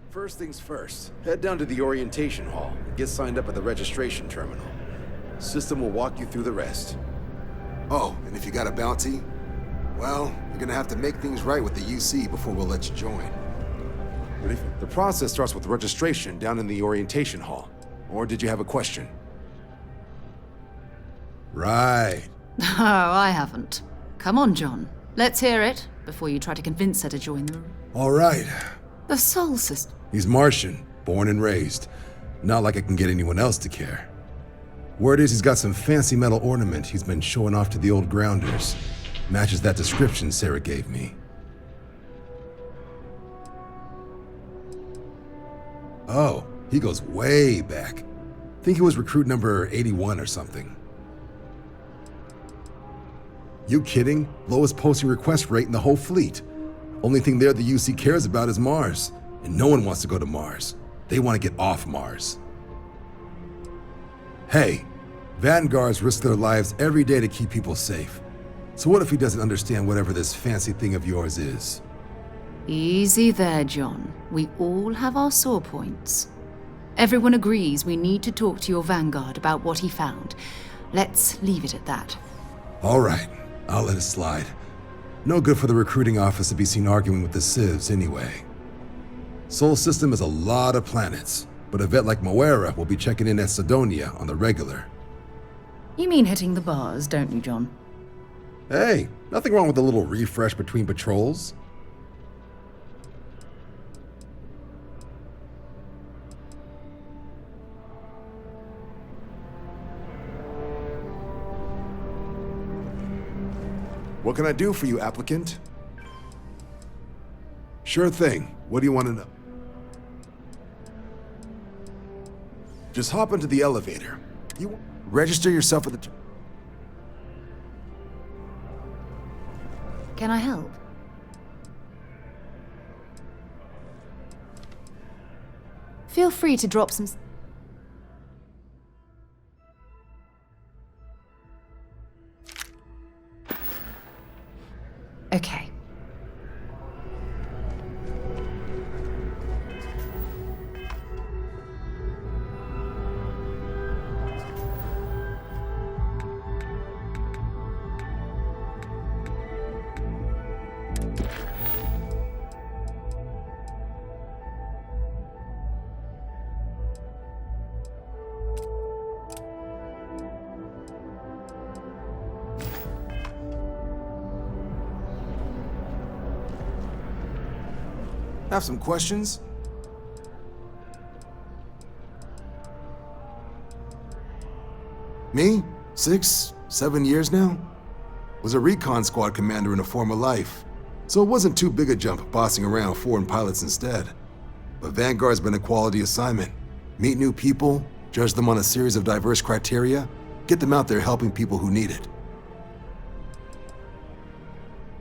First things first, head down to the orientation hall and get signed up at the registration terminal. System will walk you through the rest. Oh, and if you got a bounty, well, you're gonna have to make things right with the UC before we'll let you join. The process starts with registration down in the orientation hall. Or did you have a question? Right. Oh, I haven't. Come on, John. Let's hear it before you try to convince her to join the... All right. The Soul System. He's Martian, born and raised. Not like I can get anyone else to care. Word is he's got some fancy metal ornament he's been showing off to the old grounders. Matches that description Sarah gave me. Oh, he goes way back. Think he was recruit number 81 or something. You kidding? Lowest posting request rate in the whole fleet. Only thing there the UC cares about is Mars. And no one wants to go to Mars. They want to get off Mars. Hey, Vanguards risk their lives every day to keep people safe. So what if he doesn't understand whatever this fancy thing of yours is? Easy there, John. We all have our sore points. Everyone agrees we need to talk to your Vanguard about what he found. Let's leave it at that. All right, I'll let it slide. No good for the recruiting office to be seen arguing with the civs anyway. Sol System is a lot of planets, but a vet like Moira will be checking in at Sidonia on the regular. You mean hitting the bars, don't you, John? Hey, nothing wrong with a little refresh between patrols. What can I do for you, applicant? Sure thing. What do you want to know? Just hop into the elevator. You register yourself at the... Can I help? Feel free to drop some... Okay. Have some questions? Me? 6, 7 years now? Was a recon squad commander in a former life, so it wasn't too big a jump bossing around foreign pilots instead. But Vanguard's been a quality assignment. Meet new people, judge them on a series of diverse criteria, get them out there helping people who need it.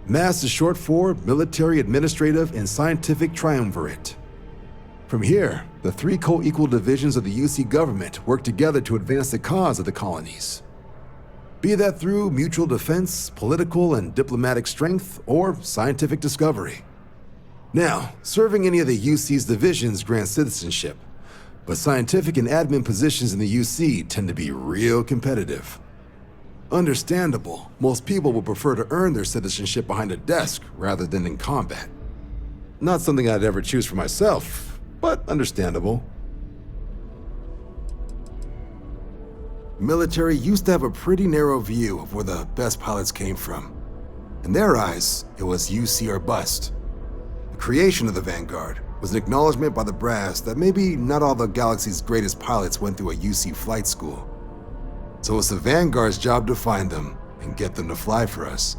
MASS is short for Military, Administrative, and Scientific Triumvirate. From here, the 3 co-equal divisions of the UC government work together to advance the cause of the colonies. Be that through mutual defense, political and diplomatic strength, or scientific discovery. Now, serving any of the UC's divisions grants citizenship, but scientific and admin positions in the UC tend to be real competitive. Understandable, most people would prefer to earn their citizenship behind a desk rather than in combat. Not something I'd ever choose for myself, but understandable. Military used to have a pretty narrow view of where the best pilots came from. In their eyes, it was UC or bust. The creation of the Vanguard was an acknowledgement by the brass that maybe not all the galaxy's greatest pilots went through a UC flight school. So it's the Vanguard's job to find them and get them to fly for us.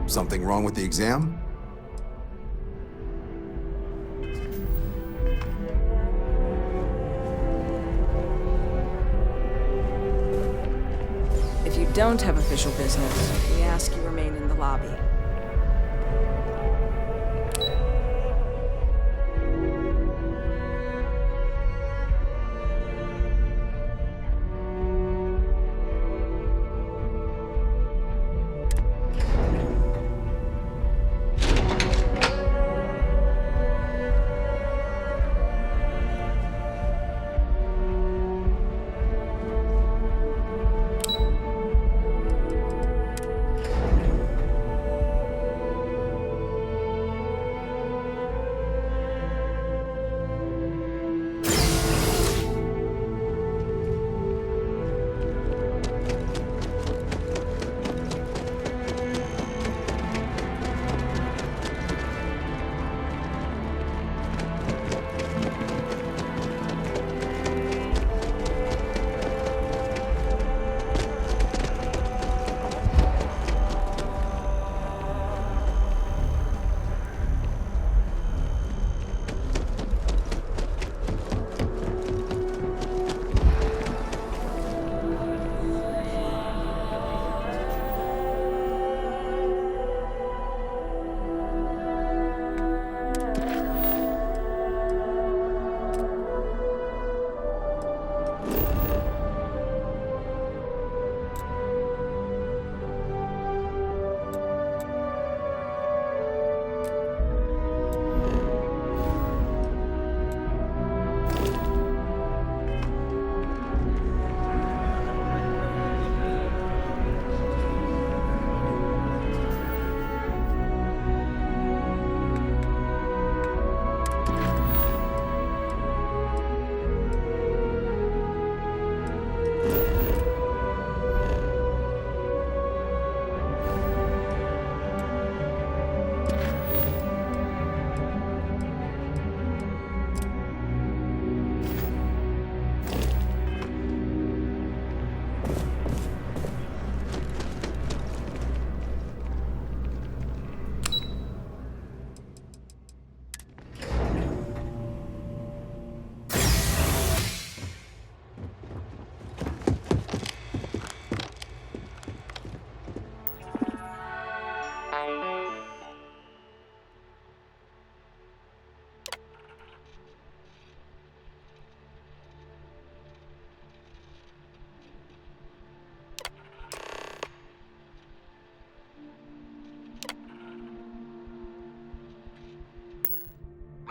Something wrong with the exam? If you don't have official business, we ask you remain in the lobby.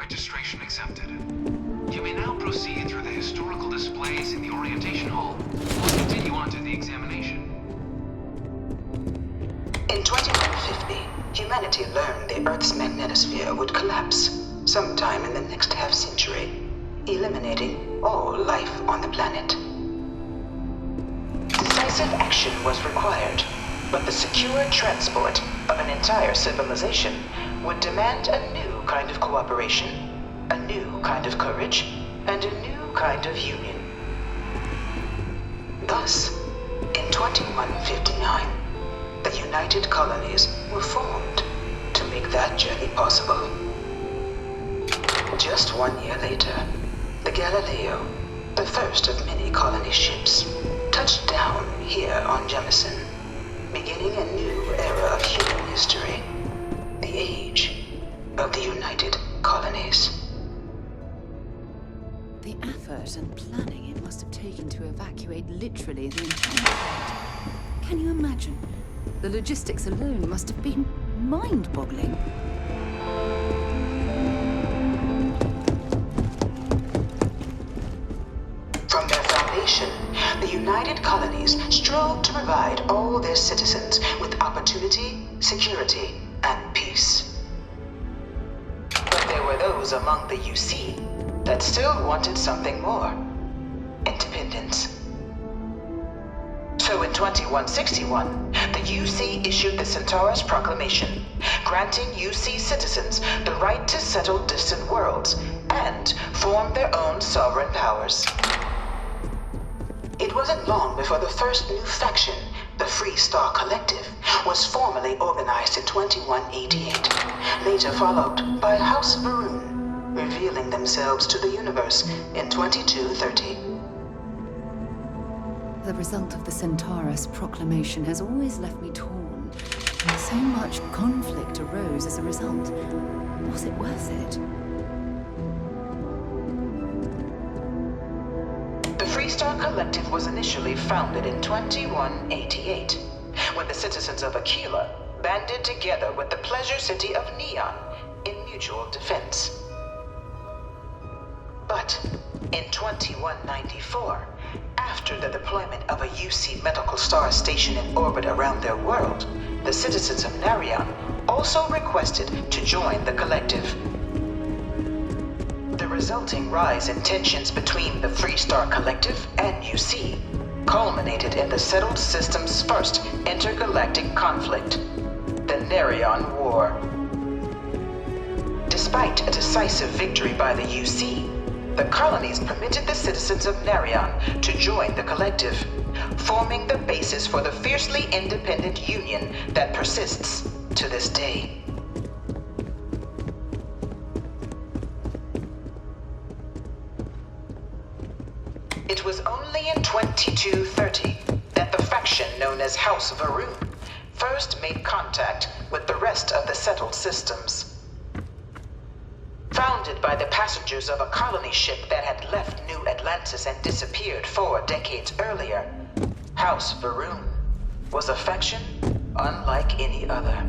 Registration accepted. You may now proceed through the historical displays in the orientation hall, or continue on to the examination. In 2150, humanity learned the Earth's magnetosphere would collapse sometime in the next half-century, eliminating all life on the planet. Decisive action was required, but the secure transport of an entire civilization would demand a new kind of cooperation, a new kind of courage, and a new kind of union. Thus, in 2159, the United Colonies were formed to make that journey possible. Just 1 year later, the Galileo, the first of many colony ships, touched down here on Jemison, beginning a new era of human history, the age of the United Colonies. The effort and planning it must have taken to evacuate literally the entire planet. Can you imagine? The logistics alone must have been mind-boggling. From their foundation, the United Colonies strove to provide all their citizens with opportunity, security, and peace. But there were those among the UC that still wanted something more: independence. So in 2161, the UC issued the Centaurus Proclamation, granting UC citizens the right to settle distant worlds and form their own sovereign powers. It wasn't long before the first new faction, the Free Star Collective, was formally organized in 2188, later followed by House Varun, revealing themselves to the universe in 2230. The result of the Centaurus Proclamation has always left me torn. So much conflict arose as a result. Was it worth it? The Freestar Collective was initially founded in 2188, when the citizens of Aquila banded together with the pleasure city of Neon in mutual defense. But in 2194, after the deployment of a UC medical star station in orbit around their world, the citizens of Narion also requested to join the collective. The resulting rise in tensions between the Freestar Collective and UC culminated in the settled system's first intergalactic conflict, the Narion War. Despite a decisive victory by the UC, the colonies permitted the citizens of Narion to join the collective, forming the basis for the fiercely independent union that persists to this day. It was only in 2230 that the faction known as House Varun first made contact with the rest of the settled systems. Founded by the passengers of a colony ship that had left New Atlantis and disappeared 4 decades earlier, House Varun was a faction unlike any other.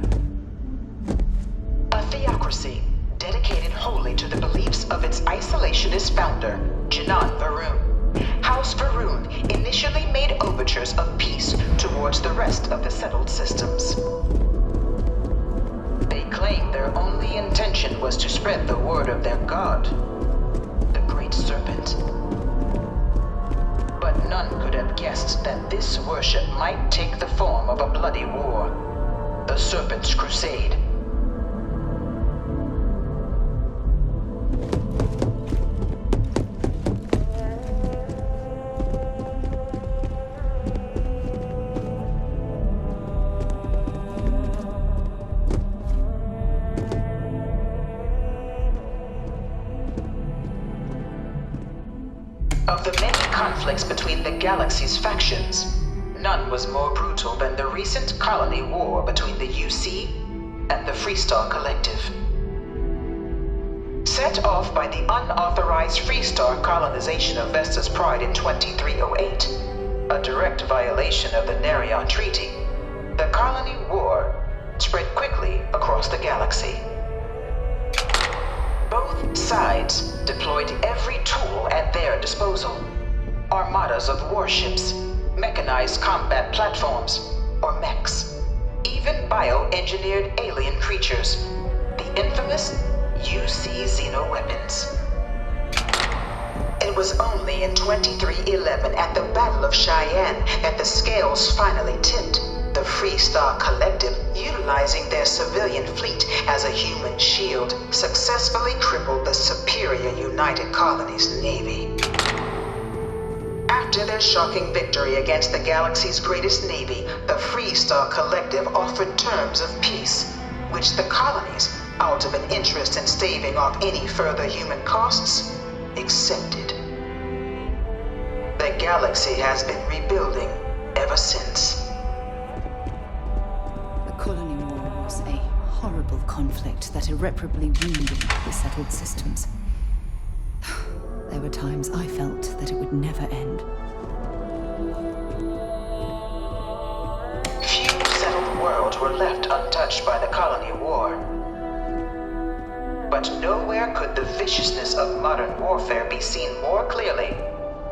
A theocracy dedicated wholly to the beliefs of its isolationist founder, Janan Varun. House Varun initially made overtures of peace towards the rest of the settled systems. They claimed their only intention was to spread the word of their god, the Great Serpent. But none could have guessed that this worship might take the form of a bloody war, the Serpent's Crusade. Of the many conflicts between the galaxy's factions, none was more brutal than the recent colony war between the UC and the Freestar Collective. Set off by the unauthorized Freestar colonization of Vesta's Pride in 2308, a direct violation of the Narion Treaty, the colony war spread quickly across the galaxy. Both sides deployed every tool at their disposal. Armadas of warships, mechanized combat platforms, or mechs. Even bioengineered alien creatures. The infamous UC xenoweapons. It was only in 2311 at the Battle of Cheyenne that the scales finally tipped. The Freestar Collective, utilizing their civilian fleet as a human shield, successfully crippled the superior United Colonies Navy. After their shocking victory against the galaxy's greatest navy, the Freestar Collective offered terms of peace, which the colonies, out of an interest in staving off any further human costs, accepted. The galaxy has been rebuilding ever since. The colony war was a horrible conflict that irreparably wounded the settled systems. There were times I felt that it would never end. Few settled worlds were left untouched by the colony war. But nowhere could the viciousness of modern warfare be seen more clearly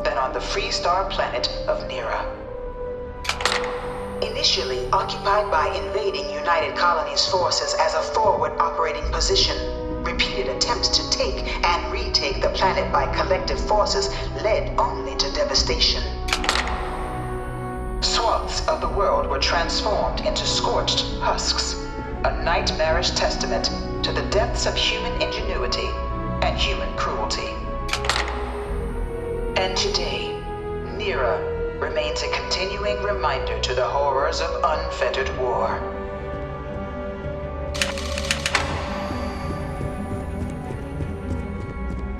than on the Freestar planet of Nira. Initially occupied by invading United Colonies forces as a forward operating position, repeated attempts to take and retake the planet by collective forces led only to devastation. Swaths of the world were transformed into scorched husks, a nightmarish testament to the depths of human ingenuity and human cruelty. And today, Nira remains a continuing reminder to the horrors of unfettered war.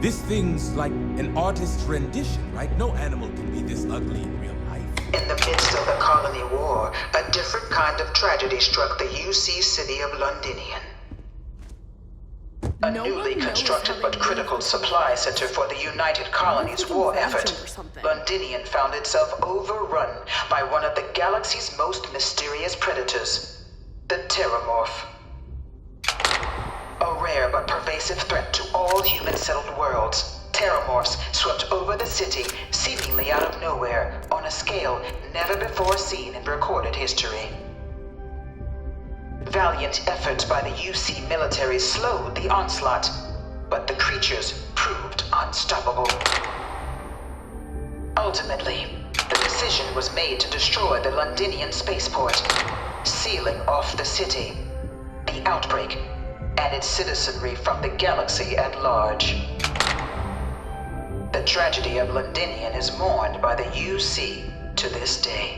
This thing's like an artist's rendition, right? No animal can be this ugly in real life. In the midst of the colony war, a different kind of tragedy struck the UC city of Londinian. A newly constructed but critical supply center for the United Colonies' war effort, Londinian found itself overrun by one of the galaxy's most mysterious predators, the Terramorph. A rare but pervasive threat to all human-settled worlds, Terramorphs swept over the city, seemingly out of nowhere, on a scale never before seen in recorded history. Valiant efforts by the UC military slowed the onslaught, but the creatures proved unstoppable. Ultimately, the decision was made to destroy the Londinian spaceport, sealing off the city, the outbreak, and its citizenry from the galaxy at large. The tragedy of Londinian is mourned by the UC to this day.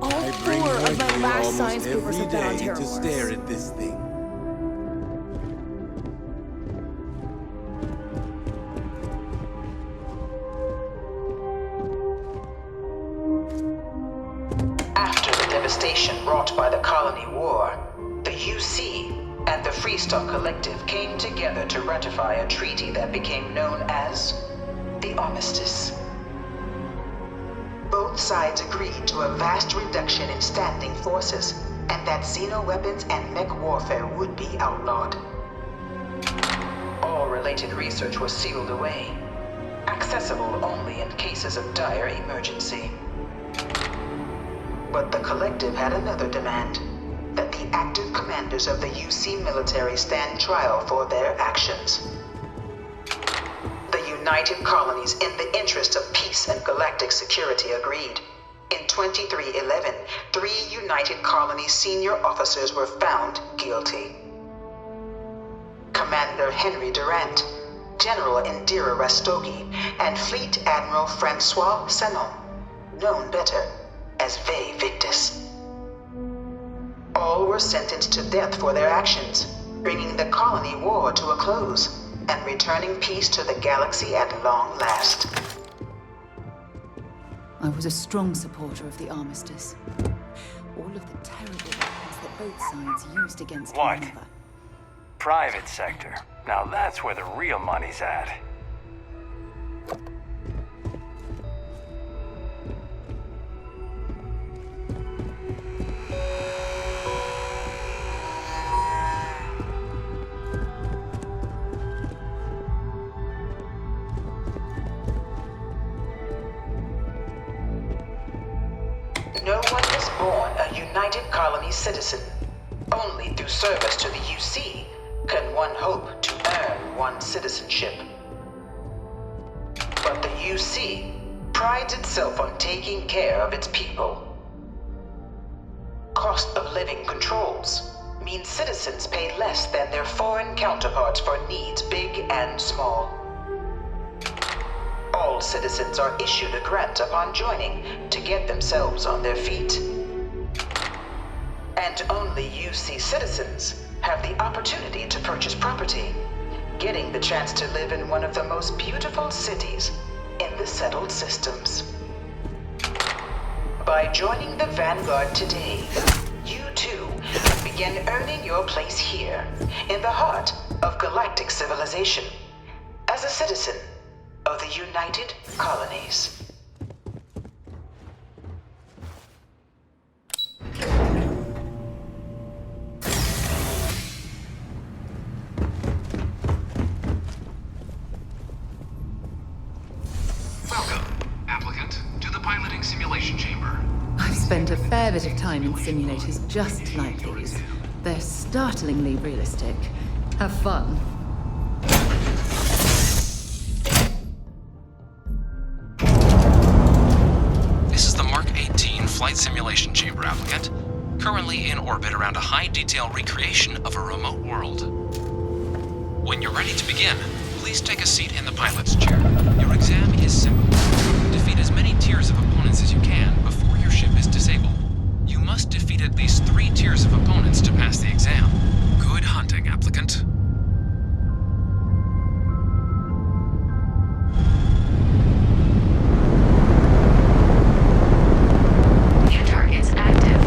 All four of my last science papers have been on Terramorphs. To stare at this thing. After the devastation wrought by the colony war, the UC and the Freestar Collective came together to ratify a treaty that became known as the Armistice. Both sides agreed to a vast reduction in standing forces, and that xenoweapons and mech warfare would be outlawed. All related research was sealed away, accessible only in cases of dire emergency. But the Collective had another demand, that the active commanders of the UC military stand trial for their actions. The United Colonies, in the interest of peace and galactic security, agreed. In 2311, 3 United Colonies senior officers were found guilty. Commander Henry Durant, General Indira Rastogi, and Fleet Admiral Francois Sanon, known better as Ve Victus. All were sentenced to death for their actions, bringing the colony war to a close and returning peace to the galaxy at long last. I was a strong supporter of the armistice. All of the terrible weapons that both sides used against one another. Private sector. Now that's where the real money's at. United Colony citizen. Only through service to the UC can one hope to earn one citizenship. But the UC prides itself on taking care of its people. Cost of living controls mean citizens pay less than their foreign counterparts for needs big and small. All citizens are issued a grant upon joining to get themselves on their feet. And only UC citizens have the opportunity to purchase property, getting the chance to live in one of the most beautiful cities in the settled systems. By joining the Vanguard today, you too begin earning your place here, in the heart of galactic civilization, as a citizen of the United Colonies. Welcome, applicant, to the piloting simulation chamber. I've spent a fair bit of time in simulators just like these. They're startlingly realistic. Have fun. This is the Mark 18 flight simulation chamber, applicant. Currently in orbit around a high-detail recreation of a remote world. When you're ready to begin, please take a seat in the pilot's chair. Your exam is simple. Defeat as many tiers of opponents as you can before your ship is disabled. You must defeat at least 3 tiers of opponents to pass the exam. Good hunting, applicant. New targets active.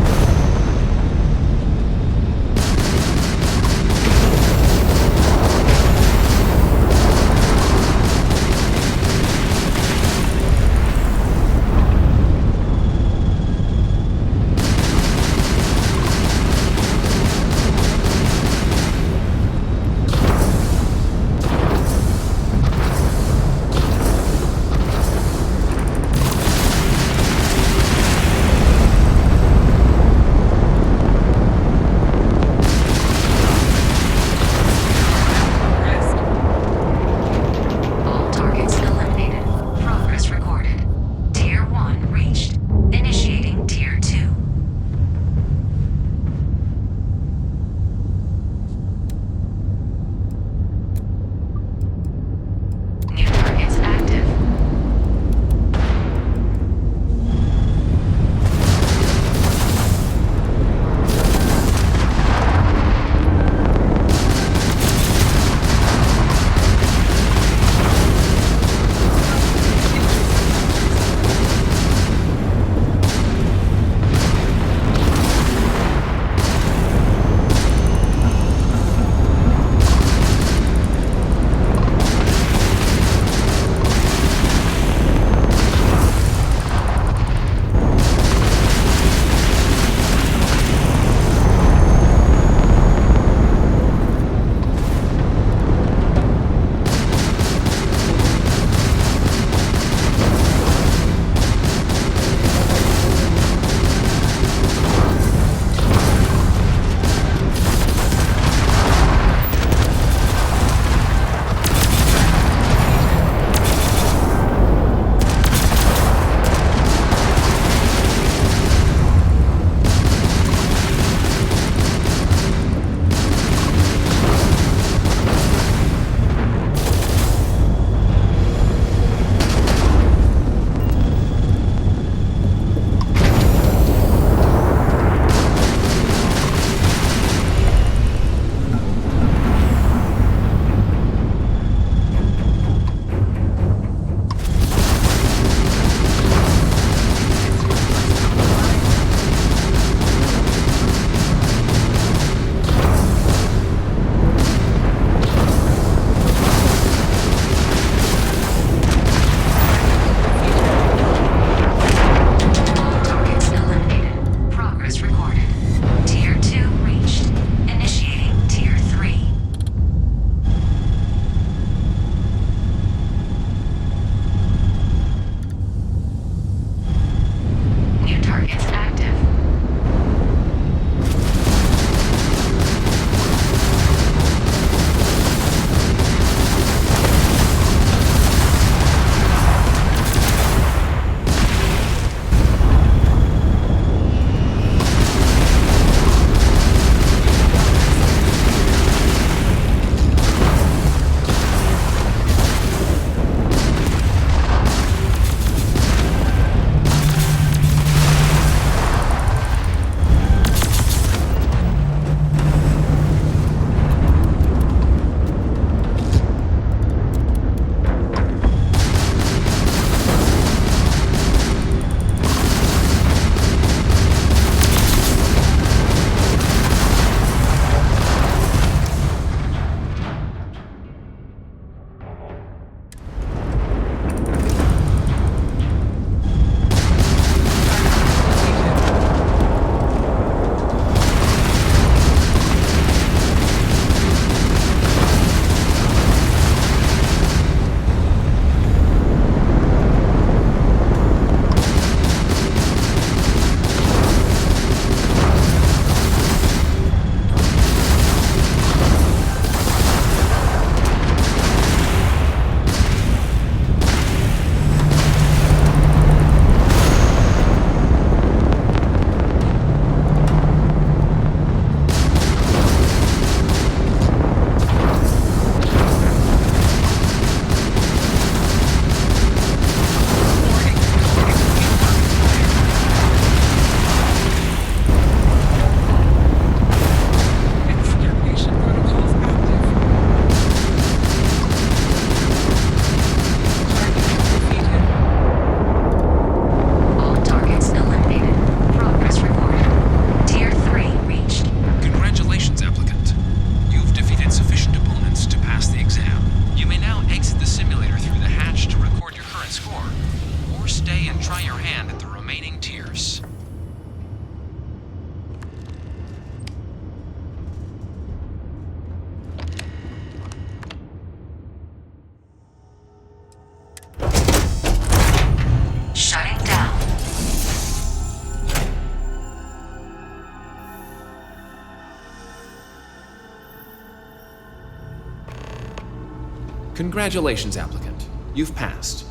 Congratulations, applicant. You've passed.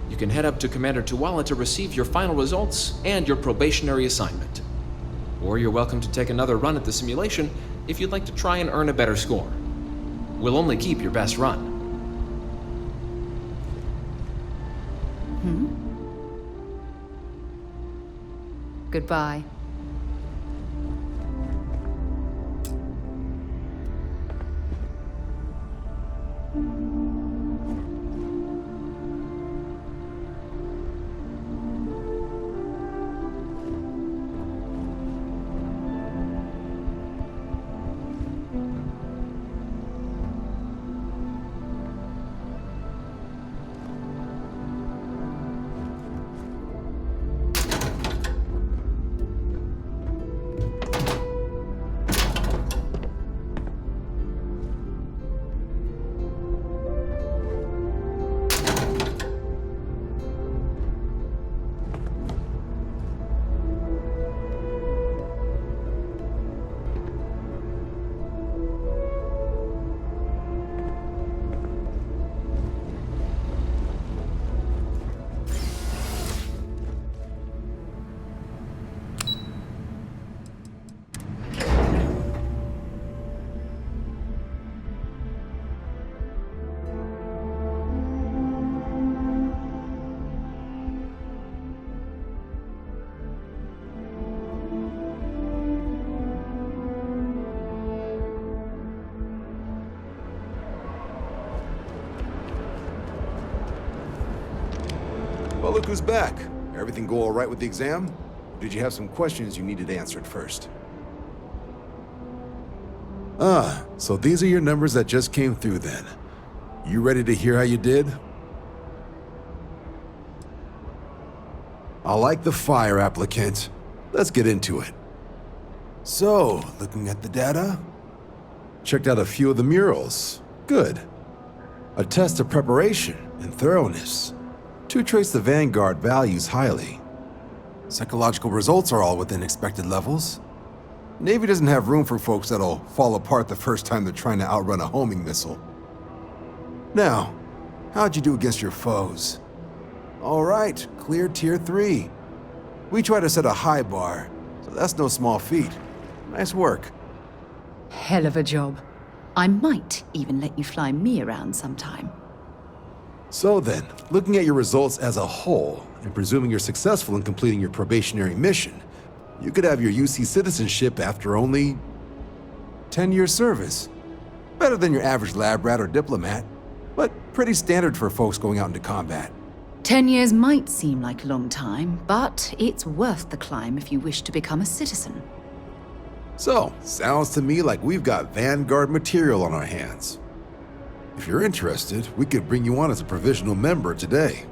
You can head up to Commander Tuala to receive your final results and your probationary assignment. Or you're welcome to take another run at the simulation if you'd like to try and earn a better score. We'll only keep your best run. Goodbye. Well, look who's back. Everything go all right with the exam? Or did you have some questions you needed answered first? So these are your numbers that just came through then. You ready to hear how you did? I like the fire, applicant. Let's get into it. So, looking at the data, checked out a few of the murals. Good. A test of preparation and thoroughness. Two traits the Vanguard values highly. Psychological results are all within expected levels. Navy doesn't have room for folks that'll fall apart the first time they're trying to outrun a homing missile. Now, how'd you do against your foes? All right, clear tier 3. We try to set a high bar, so that's no small feat. Nice work. Hell of a job. I might even let you fly me around sometime. So then, looking at your results as a whole, and presuming you're successful in completing your probationary mission, you could have your UC citizenship after only 10 years service. Better than your average lab rat or diplomat, but pretty standard for folks going out into combat. 10 years might seem like a long time, but it's worth the climb if you wish to become a citizen. So, sounds to me like we've got Vanguard material on our hands. If you're interested, we could bring you on as a provisional member today.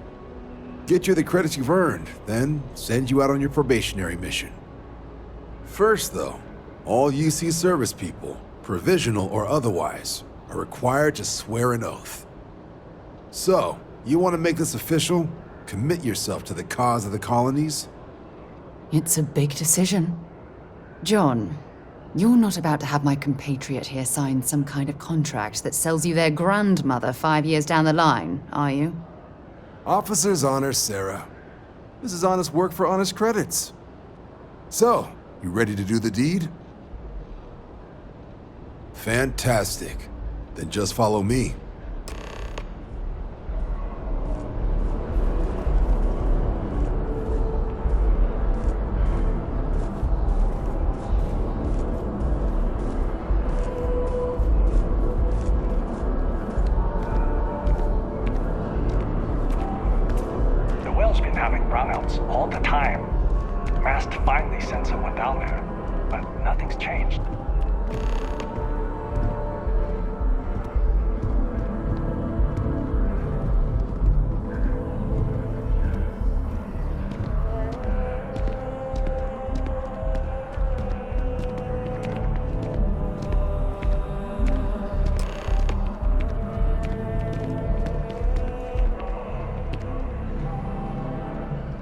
Get you the credits you've earned, then send you out on your probationary mission. First, though, all UC service people, provisional or otherwise, are required to swear an oath. So, you want to make this official? Commit yourself to the cause of the colonies? It's a big decision. John, you're not about to have my compatriot here sign some kind of contract that sells you their grandmother 5 years down the line, are you? Officer's honor, Sarah. This is honest work for honest credits. So, you ready to do the deed? Fantastic. Then just follow me. All the time. Mast finally sent someone down there, but nothing's changed.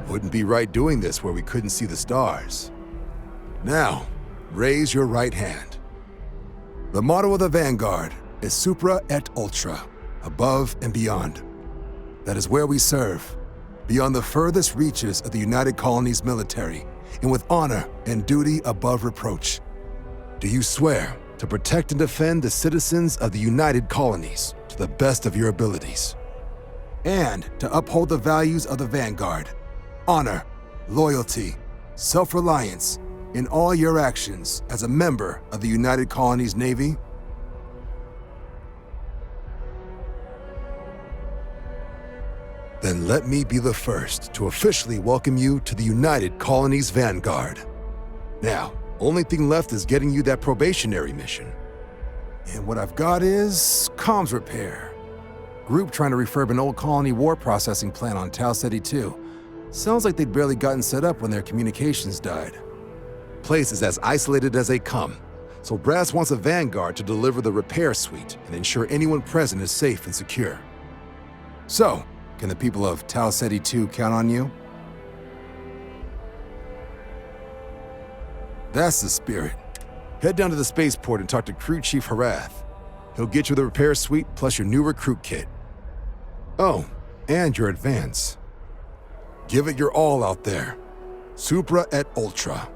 Wouldn't be right doing this where we couldn't see the stars. Now, raise your right hand. The motto of the Vanguard is Supra et Ultra. above and beyond. That is where we serve, beyond the furthest reaches of the United Colonies military, and with honor and duty above reproach. Do you swear to protect and defend the citizens of the United Colonies to the best of your abilities, and to uphold the values of the Vanguard, honor, loyalty, self-reliance, in all your actions as a member of the United Colonies Navy? Then let me be the first to officially welcome you to the United Colonies Vanguard. Now, only thing left is getting you that probationary mission. And what I've got is comms repair. Group trying to refurb an old colony war processing plant on Tau Ceti 2. Sounds like they'd barely gotten set up when their communications died. Place is as isolated as they come, so Brass wants a Vanguard to deliver the repair suite and ensure anyone present is safe and secure. So, can the people of Tau Ceti 2 count on you? That's the spirit. Head down to the spaceport and talk to Crew Chief Harath. He'll get you the repair suite plus your new recruit kit. Oh, and your advance. Give it your all out there. Supra et Ultra.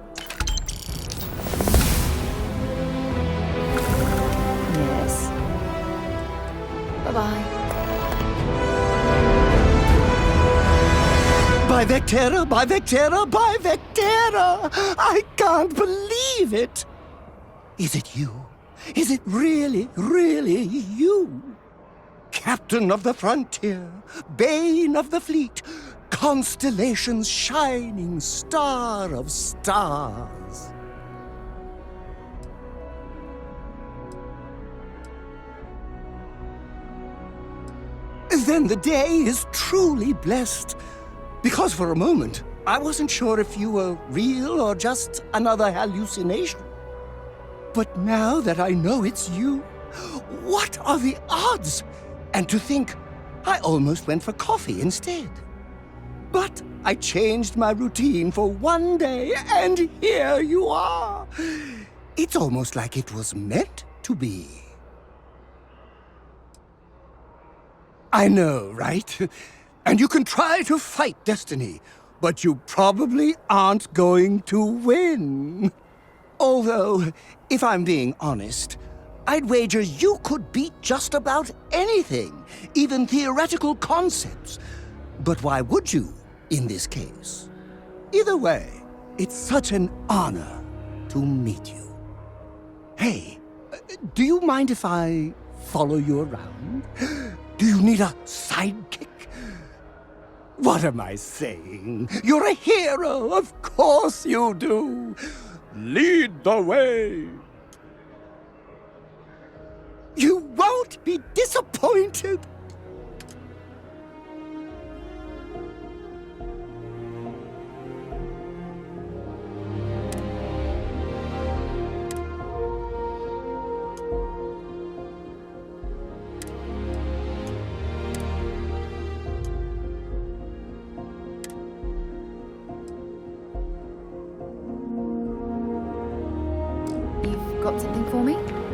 Yes. Bye-bye. By Vectera, by Vectera, by Vectera! I can't believe it! Is it you? Is it really, really you? Captain of the frontier, bane of the fleet, Constellation's shining star of stars. Then the day is truly blessed. Because for a moment, I wasn't sure if you were real or just another hallucination. But now that I know it's you, what are the odds? And to think, I almost went for coffee instead. But I changed my routine for one day, and here you are. It's almost like it was meant to be. I know, right? And you can try to fight destiny, but you probably aren't going to win. Although, if I'm being honest, I'd wager you could beat just about anything, even theoretical concepts. But why would you, in this case? Either way, it's such an honor to meet you. Hey, do you mind if I follow you around? Do you need a sidekick? What am I saying? You're a hero, of course you do. Lead the way. You won't be disappointed. You've got something for me?